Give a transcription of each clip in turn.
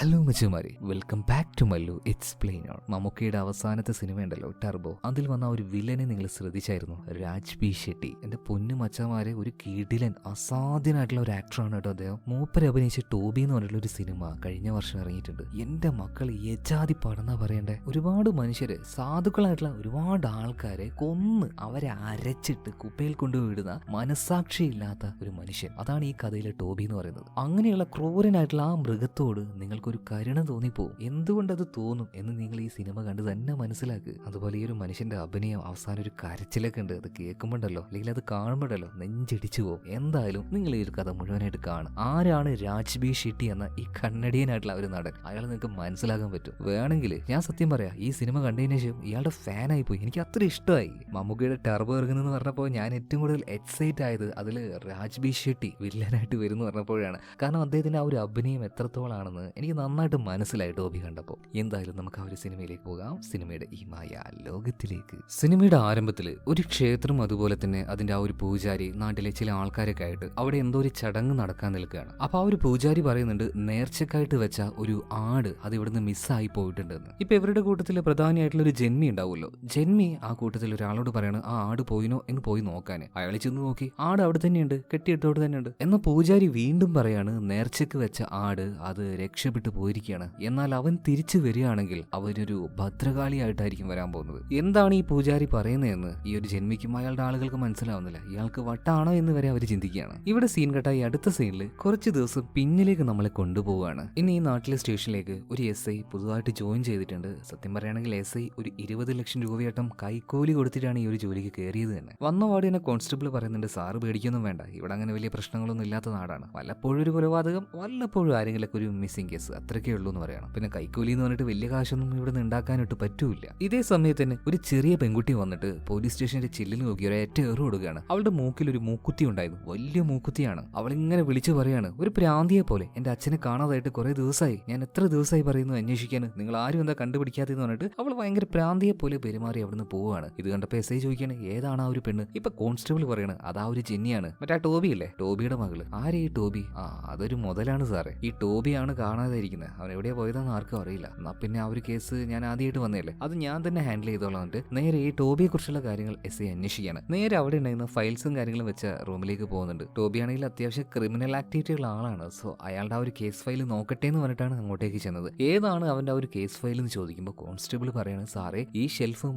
Hello മച്ചുമാരി, welcome back to Mallu explainer. മമ്മൂക്കയുടെ അവസാനത്തെ സിനിമ ഉണ്ടല്ലോ ടർബോ, അതിൽ വന്ന ഒരു വില്ലനെ നിങ്ങൾ ശ്രദ്ധിച്ചായിരുന്നു? രാജ് ബി ഷെട്ടി. എന്റെ പൊന്നു മച്ചമാരെ, ഒരു കിടിലൻ അസാധ്യനായിട്ടുള്ള ഒരു ആക്ടറാണ് കേട്ടോ അദ്ദേഹം. മൂപ്പര് അഭിനയിച്ച ടോബി എന്ന് പറഞ്ഞിട്ടുള്ള ഒരു സിനിമ കഴിഞ്ഞ വർഷം ഇറങ്ങിയിട്ടുണ്ട്. എന്റെ മക്കൾ യജാതി പടന്നാ പറയണ്ടേ. ഒരുപാട് മനുഷ്യര്, സാധുക്കളായിട്ടുള്ള ഒരുപാട് ആൾക്കാരെ കൊന്ന് അവരെ അരച്ചിട്ട് കുപ്പയിൽ കൊണ്ടുപോയിടുന്ന മനസാക്ഷിയില്ലാത്ത ഒരു മനുഷ്യൻ. അതാണ് ഈ കഥയിലെ ടോബി എന്ന് പറയുന്നത്. അങ്ങനെയുള്ള ക്രൂരനായിട്ടുള്ള ആ മൃഗത്തോട് നിങ്ങൾക്കൊരു കരുണ തോന്നിപ്പോവും. എന്തുകൊണ്ടത് തോന്നും എന്ന് നിങ്ങൾ ഈ സിനിമ കണ്ട് തന്നെ മനസ്സിലാക്കുക. അതുപോലെ ഈ ഒരു മനുഷ്യന്റെ അഭിനയം, അവസാനം ഒരു കരച്ചിലൊക്കെ ഉണ്ട്. അത് കേൾക്കുമ്പോണ്ടല്ലോ, അല്ലെങ്കിൽ അത് കാണുമ്പോണ്ടല്ലോ നെഞ്ചിടിച്ചു പോകും. എന്തായാലും നിങ്ങൾ ഈ ഒരു കഥ മുഴുവനായിട്ട് കാണും. ആരാണ് രാജ് ബി ഷെട്ടി എന്ന ഈ കന്നഡിയനായിട്ടുള്ള ഒരു നടൻ? അയാൾ നിങ്ങൾക്ക് മനസ്സിലാക്കാൻ പറ്റും. വേണമെങ്കിൽ ഞാൻ സത്യം പറയാം, ഈ സിനിമ കണ്ടതിന് ശേഷം ഇയാളുടെ ഫാനായി പോയി. എനിക്ക് അത്ര ഇഷ്ടമായി. മമ്മൂക്കയുടെ ടർബോ ഇറങ്ങുന്നെന്ന് പറഞ്ഞപ്പോൾ ഞാൻ ഏറ്റവും കൂടുതൽ എക്സൈറ്റ് ആയത് അതിൽ രാജ് ബി ഷെട്ടി വില്ലനായിട്ട് വരുന്നു പറഞ്ഞപ്പോഴാണ്. കാരണം അദ്ദേഹത്തിന്റെ ആ ഒരു അഭിനയം എത്രത്തോളാണെന്ന് എനിക്ക് നന്നായിട്ട് മനസ്സിലായി ടോബി കണ്ടപ്പോൾ. എന്തായാലും നമുക്ക് ആ ഒരു സിനിമയിലേക്ക് പോകാം, സിനിമയുടെ ഈ മായ ലോകത്തിലേക്ക്. സിനിമയുടെ ആരംഭത്തിൽ ഒരു ക്ഷേത്രം, അതുപോലെ തന്നെ അതിന്റെ ആ ഒരു പൂജാരി നാട്ടിലെ ചില ആൾക്കാരൊക്കെ ആയിട്ട് അവിടെ എന്തോ ഒരു ചടങ്ങ് നടക്കാൻ നിൽക്കുകയാണ്. അപ്പൊ ആ ഒരു പൂജാരി പറയുന്നുണ്ട്, നേർച്ചക്കായിട്ട് വെച്ച ഒരു ആട് അത് ഇവിടുന്ന് മിസ്സായി പോയിട്ടുണ്ടെന്ന്. ഇപ്പൊ ഇവരുടെ കൂട്ടത്തിൽ പ്രധാനമായിട്ടുള്ള ഒരു ജന്മി ഉണ്ടാവുമല്ലോ. ജന്മി ആ കൂട്ടത്തിൽ ഒരാളോട് പറയാണ് ആ ആട് പോയിനോ എന്ന് പോയി നോക്കാൻ. അയാൾ ചെന്ന് നോക്കി, ആട് അവിടെ തന്നെയുണ്ട്, കെട്ടിയിട്ടോട് തന്നെയുണ്ട്. എന്ന പൂജാരി വീണ്ടും പറയാണ്, നേർച്ചക്ക് വെച്ച ആട് അത് രക്ഷപ്പെട്ടു പോയിരിക്കുകയാണ്. എന്നാൽ അവൻ തിരിച്ചു വരികയാണെങ്കിൽ അവനൊരു ഭദ്രകാളിയായിട്ടായിരിക്കും വരാൻ പോകുന്നത്. എന്താണ് ഈ പൂജാരി പറയുന്നതെന്ന് ഈ ഒരു ജന്മിക്കും അയാളുടെ ആളുകൾക്ക് മനസ്സിലാവുന്നില്ല. ഇയാൾക്ക് വട്ടാണോ എന്ന് വരെ അവർ ചിന്തിക്കുകയാണ്. ഇവിടെ സീൻ കട്ടായി അടുത്ത സീനിൽ കുറച്ച് ദിവസം പിന്നിലേക്ക് നമ്മളെ കൊണ്ടുപോവുകയാണ്. ഇനി ഈ നാട്ടിലെ സ്റ്റേഷനിലേക്ക് ഒരു SI പുതുതായിട്ട് ജോയിൻ ചെയ്തിട്ടുണ്ട്. സത്യം പറയുകയാണെങ്കിൽ SI ഒരു 20 ലക്ഷം രൂപയാട്ടം കൈക്കൂലി കൊടുത്തിട്ടാണ് ഈ ഒരു ജോലിക്ക് കയറിയത് തന്നെ. വന്ന പാടി തന്നെ കോൺസ്റ്റബിൾ പറയുന്നുണ്ട്, സാറ് പേടിക്കൊന്നും വേണ്ട, ഇവിടെ അങ്ങനെ വലിയ പ്രശ്നങ്ങളൊന്നും ഇല്ലാത്ത നാടാണ്. വല്ലപ്പോഴും ഒരു കൊലപാതകം, വല്ലപ്പോഴും ആരെങ്കിലൊക്കെ ഒരു മിസ്സിംഗ് കേസ്, അത്രയ്ക്കേ ഉള്ളൂ എന്ന് പറയണം. പിന്നെ കൈക്കൂലി എന്ന് പറഞ്ഞിട്ട് വലിയ കാശൊന്നും ഇവിടെ നിന്ന് ഉണ്ടാക്കാനായിട്ട് പറ്റൂല. ഇതേ സമയത്ത് തന്നെ ഒരു ചെറിയ പെൺകുട്ടി വന്നിട്ട് പോലീസ് സ്റ്റേഷന്റെ ചില്ലിൽ നോക്കി ഒരേറ്റ ഏറ് കൊടുക്കുകയാണ്. അവളുടെ മൂക്കിൽ ഒരു മൂക്കുത്തി ഉണ്ടായിരുന്നു, വലിയ മൂക്കുത്തിയാണ്. അവളിങ്ങനെ വിളിച്ചു പറയാണ്, ഒരു പ്രാന്തിയെ പോലെ എന്റെ അച്ഛനെ കാണാതായിട്ട് കുറെ ദിവസമായി, ഞാൻ എത്ര ദിവസമായി പറയുന്നു അന്വേഷിക്കാൻ, നിങ്ങൾ ആരും എന്താ കണ്ടുപിടിക്കാത്തെന്ന് പറഞ്ഞിട്ട് അവൾ ഭയങ്കര പ്രാന്തിയെ പോലെ പെരുമാറി അവിടുന്ന് പോവുകയാണ്. ഇത് കണ്ടപ്പോൾ SI ചോദിക്കുകയാണ്, ഏതാണ് ആ ഒരു പെണ്ണ്? ഇപ്പൊ കോൺസ്റ്റബിൾ പറയാണ്, അതാ ഒരു ജെന്നിയാണ്, മറ്റേ ടോബി ഇല്ലേ, ടോബിയുടെ മകള്. ആരെ ഈ ടോബി? ആ, അതൊരു മുതലാണ് സാറേ. ഈ ടോബിയാണ് കാണാതായിരിക്കുന്നത്, അവൻ എവിടെയാ പോയതെന്ന് ആർക്കും അറിയില്ല. എന്നാ പിന്നെ ആ ഒരു കേസ് ഞാൻ ആദ്യമായിട്ട് വന്നേല്ലേ, അത് ഞാൻ തന്നെ ഹാൻഡിൽ ചെയ്തോളാം. നേരെ ഈ ടോബിയെ കുറിച്ചുള്ള കാര്യങ്ങൾ SI അന്വേഷിക്കുകയാണ്. നേരെ അവിടെ ഉണ്ടായിരുന്ന ഫയൽസും കാര്യങ്ങളും വെച്ച റൂമിലേക്ക് പോകുന്നുണ്ട്. ടോബി ആണെങ്കിൽ അത്യാവശ്യം ക്രിമിനൽ ആക്ടിവിറ്റിയുള്ള ആളാണ്. സോ അയാളുടെ ആ ഒരു കേസ് ഫയൽ നോക്കട്ടെ എന്ന് പറഞ്ഞിട്ടാണ് അങ്ങോട്ടേക്ക് ചെന്നത്. ഏതാണ് അവന്റെ ആ ഒരു കേസ് ഫയൽ എന്ന് ചോദിക്കുമ്പോൾ കോൺസ്റ്റബിൾ പറയാണ്, സാറേ ഈ ഷെൽഫ്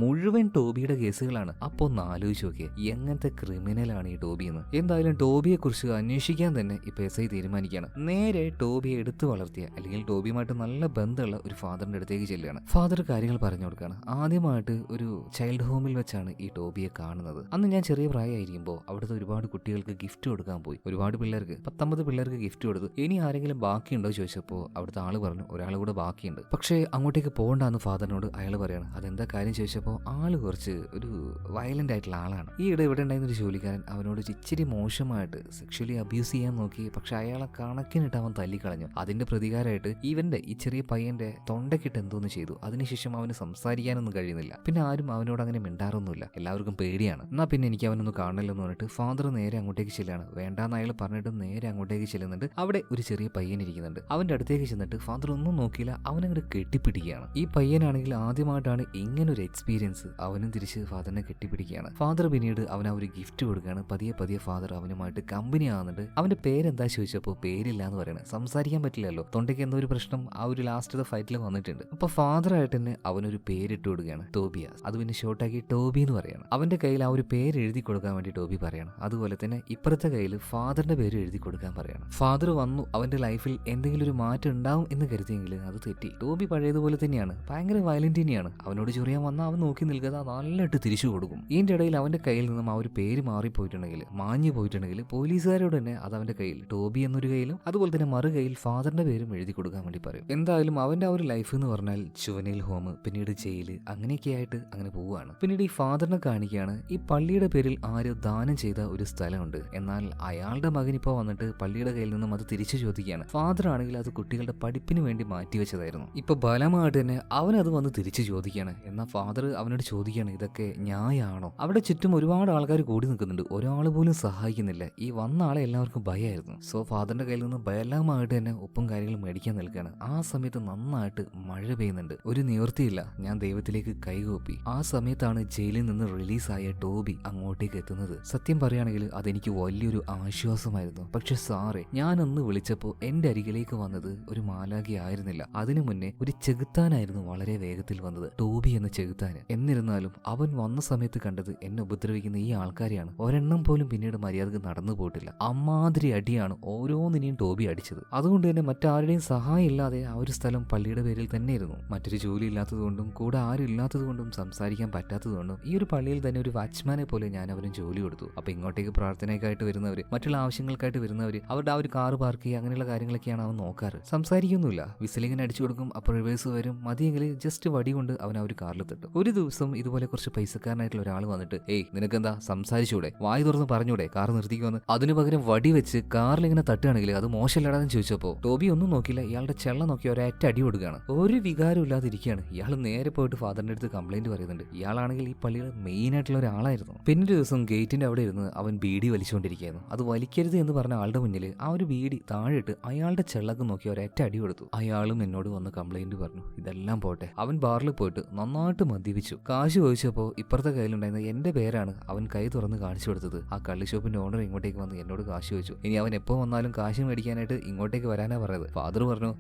മുഴുവൻ ടോബിയുടെ കേസുകളാണ്. അപ്പൊ ഒന്ന് ആലോചിച്ച് നോക്കിയേ, എങ്ങനത്തെ ക്രിമിനലാണ് ഈ ടോബി എന്ന്. എന്തായാലും ടോബിയെ കുറിച്ച് അന്വേഷിക്കാൻ തന്നെ ഇപ്പൊ SI തീരുമാനിക്കുകയാണ്. നേരെ ടോബിയെ എടുത്തു വളർത്തിയ, അല്ലെങ്കിൽ ടോബിയുമായിട്ട് നല്ല ബന്ധമുള്ള ഒരു ഫാദറിന്റെ അടുത്തേക്ക് ചെല്ലുകയാണ്. ഫാദർ കാര്യങ്ങൾ പറഞ്ഞു കൊടുക്കുകയാണ്. ആദ്യമായിട്ട് ഒരു ചൈൽഡ് ഹോമിൽ വെച്ചാണ് ഈ ടോബിയെ കാണുന്നത്. അന്ന് ഞാൻ ചെറിയ പ്രായമായിരിക്കുമ്പോൾ അവിടുത്തെ ഒരുപാട് കുട്ടികൾക്ക് ഗിഫ്റ്റ് കൊടുക്കാൻ പോയി. ഒരുപാട് പിള്ളേർക്ക്, 19 പിള്ളേർക്ക് ഗിഫ്റ്റ് കൊടുത്തു. ഇനി ആരെങ്കിലും ബാക്കിയുണ്ടോ ചോദിച്ചപ്പോൾ അവിടുത്തെ ആള് പറഞ്ഞു, ഒരാൾ കൂടെ ബാക്കിയുണ്ട്, പക്ഷേ അങ്ങോട്ടേക്ക് പോകണ്ടെന്ന് ഫാദറിനോട് അയാൾ പറയാണ്. അതെന്താ കാര്യം ചോദിച്ചപ്പോൾ ആള് കുറച്ച് ഒരു വയലന്റ് ആയിട്ടുള്ള ആളാണ്. ഈ ഇവിടെ ഉണ്ടായിരുന്ന ഒരു ജോലിക്കാരൻ അവനോട് ഇച്ചിരി മോശമായിട്ട് സെക്ഷലി അബ്യൂസ് ചെയ്യാൻ നോക്കി. പക്ഷെ അയാളെ കണക്കിനിട്ട് അവൻ തല്ലിക്കളഞ്ഞു. അതിന്റെ പ്രതികാരമായിട്ട് ഇവന്റെ ഈ ചെറിയ പയ്യന്റെ തൊണ്ടക്കിട്ട് എന്തോന്ന് ചെയ്തു. അതിനുശേഷം അവന് സംസാരിക്കാനൊന്നും കഴിയുന്നില്ല. പിന്നെ ആരും അവനോട് അങ്ങനെ മിണ്ടാറൊന്നുമില്ല, എല്ലാവർക്കും പേടിയാണ്. എന്നാ പിന്നെ എനിക്ക് അവനൊന്ന് കാണണമെന്ന് പറഞ്ഞിട്ട് ഫാദർ നേരെ അങ്ങോട്ടേക്ക് ചെല്ലാണ്. വേണ്ടാന്ന് അയാൾ പറഞ്ഞിട്ട് നേരെ അങ്ങോട്ടേക്ക് ചെല്ലുന്നുണ്ട്. അവിടെ ഒരു ചെറിയ പയ്യൻ ഇരിക്കുന്നുണ്ട്. അവന്റെ അടുത്തേക്ക് ചെന്നിട്ട് ഫാദർ ഒന്നും നോക്കിയില്ല, അവനങ്ങോട്ട് കെട്ടിപ്പിടിക്കുകയാണ്. ഈ പയ്യനാണെങ്കിൽ ആദ്യമായിട്ടാണ് ഇങ്ങനൊരു എക്സ്പീരിയൻസ്. അവനും തിരിച്ച് ഫാദറിനെ കെട്ടിപ്പിടിക്കുകയാണ്. ഫാദർ പിന്നീട് അവൻ ആ ഒരു ഗിഫ്റ്റ് കൊടുക്കുകയാണ്. പതിയെ ഫാദർ അവനുമായിട്ട് കമ്പനി ആവുന്നുണ്ട്. അവന്റെ പേരെന്താ ചോദിച്ചപ്പോൾ പേരില്ല എന്ന് പറയണത്. സംസാരിക്കാൻ പറ്റില്ലല്ലോ, തൊണ്ടയ്ക്ക് എന്തോ ഒരു പ്രശ്നം ആ ഒരു ലാസ്റ്റ് ഫൈറ്റിൽ വന്നിട്ടുണ്ട്. അപ്പൊ ഫാദറായിട്ട് തന്നെ അവനൊരു പേരിട്ട് കൊടുക്കുകയാണ്, ടോബിയാസ്. അത് പിന്നെ ഷോർട്ടാക്കി ടോബി എന്ന് പറയണം. അവന്റെ കയ്യിൽ ആ ഒരു പേര് എഴുതി കൊടുക്കാൻ വേണ്ടി ടോബി പറയണം. അതുപോലെ തന്നെ ഇപ്പുറത്തെ കയ്യിൽ ഫാദറിന്റെ പേര് എഴുതി കൊടുക്കാൻ പറയണം. ഫാദർ വന്നു, അവന്റെ ലൈഫിൽ എന്തെങ്കിലും ഒരു മാറ്റം ഉണ്ടാവും എന്ന് കരുതിയെങ്കിൽ അത് തെറ്റി. ടോബി പഴയതുപോലെ തന്നെയാണ്, ഭയങ്കര വയലന്റ് തന്നെയാണ്. അവനോട് ചൊറിയാൻ വന്നാൽ അവൻ നോക്കി നിൽക്കാതെ നല്ലിട്ട് തിരിച്ചു കൊടുക്കും. ഇതിന്റെ ഇടയിൽ അവന്റെ കയ്യിൽ നിന്നും ആ ഒരു പേര് മാറിപ്പോയിട്ടുണ്ടെങ്കിൽ, മാഞ്ഞു പോയിട്ടുണ്ടെങ്കിൽ പോലീസുകാരോട് തന്നെ അത് അവന്റെ കയ്യിൽ ടോബി എന്നൊരു കയ്യിലും അതുപോലെ തന്നെ മറു കയ്യിൽ ഫാദറിന്റെ പേരും എഴുതി കൊടുക്കാൻ വേണ്ടി പറയും. എന്തായാലും അവന്റെ ആ ഒരു ലൈഫ് എന്ന് പറഞ്ഞാൽ ജുവനൈൽ ഹോം, പിന്നീട് ജയില്, അങ്ങനെയൊക്കെ ആയിട്ട് അങ്ങനെ പോവുകയാണ്. പിന്നീട് ഈ ഫാദറിനെ കാണിക്കുകയാണ്. ഈ പള്ളിയുടെ പേരിൽ ആരോ ദാനം ചെയ്ത ഒരു സ്ഥലമുണ്ട്. എന്നാൽ അയാളുടെ മകൻ ഇപ്പോൾ വന്നിട്ട് പള്ളിയുടെ കയ്യിൽ നിന്നും അത് തിരിച്ചു ചോദിക്കുകയാണ്. ഫാദർ ആണെങ്കിൽ അത് കുട്ടികളുടെ പഠിപ്പിന് വേണ്ടി മാറ്റിവെച്ചതായിരുന്നു. ഇപ്പൊ ബലമായിട്ട് തന്നെ അവനത് വന്ന് തിരിച്ചു ചോദിക്കുകയാണ്. എന്നാൽ ഫാദർ അവനോട് ചോദിക്കുകയാണ്, ഇതൊക്കെ ന്യായമാണോ? അവിടെ ചുറ്റും ഒരുപാട് ആൾക്കാർ കൂടി നിൽക്കുന്നുണ്ട്, ഒരാൾ പോലും സഹായിക്കുന്നില്ല. ഈ വന്ന ആളെ എല്ലാവർക്കും ഭയമായിരുന്നു. സോ ഫാദറിന്റെ കയ്യിൽ നിന്ന് ബലമായിട്ട് തന്നെ ഉപ്പും കാര്യങ്ങളും മേടിക്കാൻ നിൽക്കുകയാണ്. ആ സമയത്ത് നന്നായിട്ട് മഴ പെയ്യുന്നുണ്ട്. ഒരു നിവൃത്തിയില്ല, ഞാൻ ദൈവത്തിലേക്ക് കൈകൂപ്പി. ആ സമയത്താണ് ജയിലിൽ നിന്ന് റിലീസായ ടോബി അങ്ങോട്ടേക്ക് എത്തുന്നത്. സത്യം പറയുകയാണെങ്കിൽ അതെനിക്ക് വലിയൊരു ആശ്വാസമായിരുന്നു. പക്ഷെ സാറേ, ഞാനൊന്ന് വിളിച്ചപ്പോൾ എന്റെ അരികിലേക്ക് വന്നത് ഒരു മാലാഖി ആയിരുന്നില്ല. അതിനു മുന്നേ ഒരു ചെകുത്താനായിരുന്നു വളരെ വേഗത്തിൽ വന്നത്, ടോബി എന്ന ചെകുത്താന്. എന്നിരുന്നാലും അവൻ വന്ന സമയത്ത് കണ്ടത് എന്നെ ഉപദ്രവിക്കുന്ന ഈ ആൾക്കാരെയാണ്. ഒരെണ്ണം പോലും പിന്നീട് മര്യാദക്ക് നടന്നു പോയിട്ടില്ല. അമ്മാതിരി അടിയാണ് ഓരോന്നിനെയും ടോബി അടിച്ചത്. അതുകൊണ്ട് തന്നെ മറ്റാരുടെയും സഹായം ഇല്ലാതെ ആ ഒരു സ്ഥലം പള്ളിയുടെ പേരിൽ തന്നെയായിരുന്നു. മറ്റൊരു ജോലി ഇല്ലാത്തതുകൊണ്ടും കൂടെ ആരും ഇല്ലാത്തതുകൊണ്ടും സംസാരിക്കാൻ പറ്റാത്തതുകൊണ്ടും ഈ ഒരു പള്ളിയിൽ തന്നെ ഒരു വാച്ച്മാനെ പോലെ ഞാൻ അവന് ജോലി കൊടുത്തു. അപ്പൊ ഇങ്ങോട്ടേക്ക് പ്രാർത്ഥനയ്ക്കായിട്ട് വരുന്നവര്, മറ്റുള്ള ആവശ്യങ്ങൾക്കായിട്ട് വരുന്നവര്, അവരുടെ ആ ഒരു കാറ് പാർക്ക് ചെയ്യുക, അങ്ങനെയുള്ള കാര്യങ്ങളൊക്കെയാണ് അവൻ നോക്കാറ്. സംസാരിക്കൊന്നുമില്ല, വിസിലിങ്ങനെ അടിച്ചു കൊടുക്കും, അപ്പോൾ റിവേഴ്സ് വരും. മതിയെങ്കിൽ ജസ്റ്റ് വടി കൊണ്ട് അവൻ ആ ഒരു കാറിൽ തട്ടും. ഒരു ദിവസം ഇതുപോലെ കുറച്ച് പൈസക്കാരനായിട്ടുള്ള ഒരാൾ വന്നിട്ട്, ഏയ് നിനക്കെന്താ സംസാരിച്ചൂടെ, വായി തുറന്ന് പറഞ്ഞൂടെ, കാർ നിർത്തിക്കുമെന്ന്. അതിനു പകരം വടി വെച്ച് കാറിൽ ഇങ്ങനെ തട്ടുകയാണെങ്കിൽ അത് മോശമല്ലാതെന്ന് ചോദിച്ചപ്പോ ടോബി ഒന്നും നോക്കില്ല, ഇയാളുടെ ചെള്ള നോക്കി ഒരൊറ്റ അടി കൊടുക്കുകയാണ്. ഒരു വികാരം ഇല്ലാതിരിക്കുകയാണ്. ഇയാൾ നേരെ പോയിട്ട് ഫാദറിന്റെ അടുത്ത് കംപ്ലൈന്റ് പറയുന്നുണ്ട്. ഇയാളാണെങ്കിൽ ഈ പള്ളിയുടെ മെയിൻ ആയിട്ടുള്ള ഒരാളായിരുന്നു. പിന്നെ ഒരു ദിവസം ഗേറ്റിന്റെ അവിടെ ഇരുന്ന് അവൻ ബീഡി വലിച്ചുകൊണ്ടിരിക്കുകയായിരുന്നു. അത് വലിക്കരുത് എന്ന് പറഞ്ഞ ആളുടെ മുന്നിൽ ആ ഒരു ബീഡി താഴെയിട്ട് അയാളുടെ ചെള്ളക്ക് നോക്കി ഒരൊറ്റ അടി കൊടുത്തു. അയാളും എന്നോട് വന്ന് കംപ്ലൈന്റ് പറഞ്ഞു. ഇതെല്ലാം പോട്ടെ, അവൻ ബാറിൽ പോയിട്ട് നന്നായിട്ട് മദ്യപിച്ചു. കാശ് ചോദിച്ചപ്പോൾ ഇപ്പുറത്തെ കയ്യിലുണ്ടായിരുന്ന എന്റെ പേരാണ് അവൻ കൈ തുറന്ന് കാണിച്ചു കൊടുത്തത്. ആ കള്ളി ഷോപ്പിന്റെ ഓണർ ഇങ്ങോട്ടേക്ക് വന്ന് എന്നോട് കാശ് ചോദിച്ചു. ഇനി അവൻ എപ്പോ വന്നാലും കാശ് മേടിക്കാനായിട്ട് ഇങ്ങോട്ടേക്ക് വരാനാ പറയുന്നത്. ഫാദർ പറഞ്ഞു,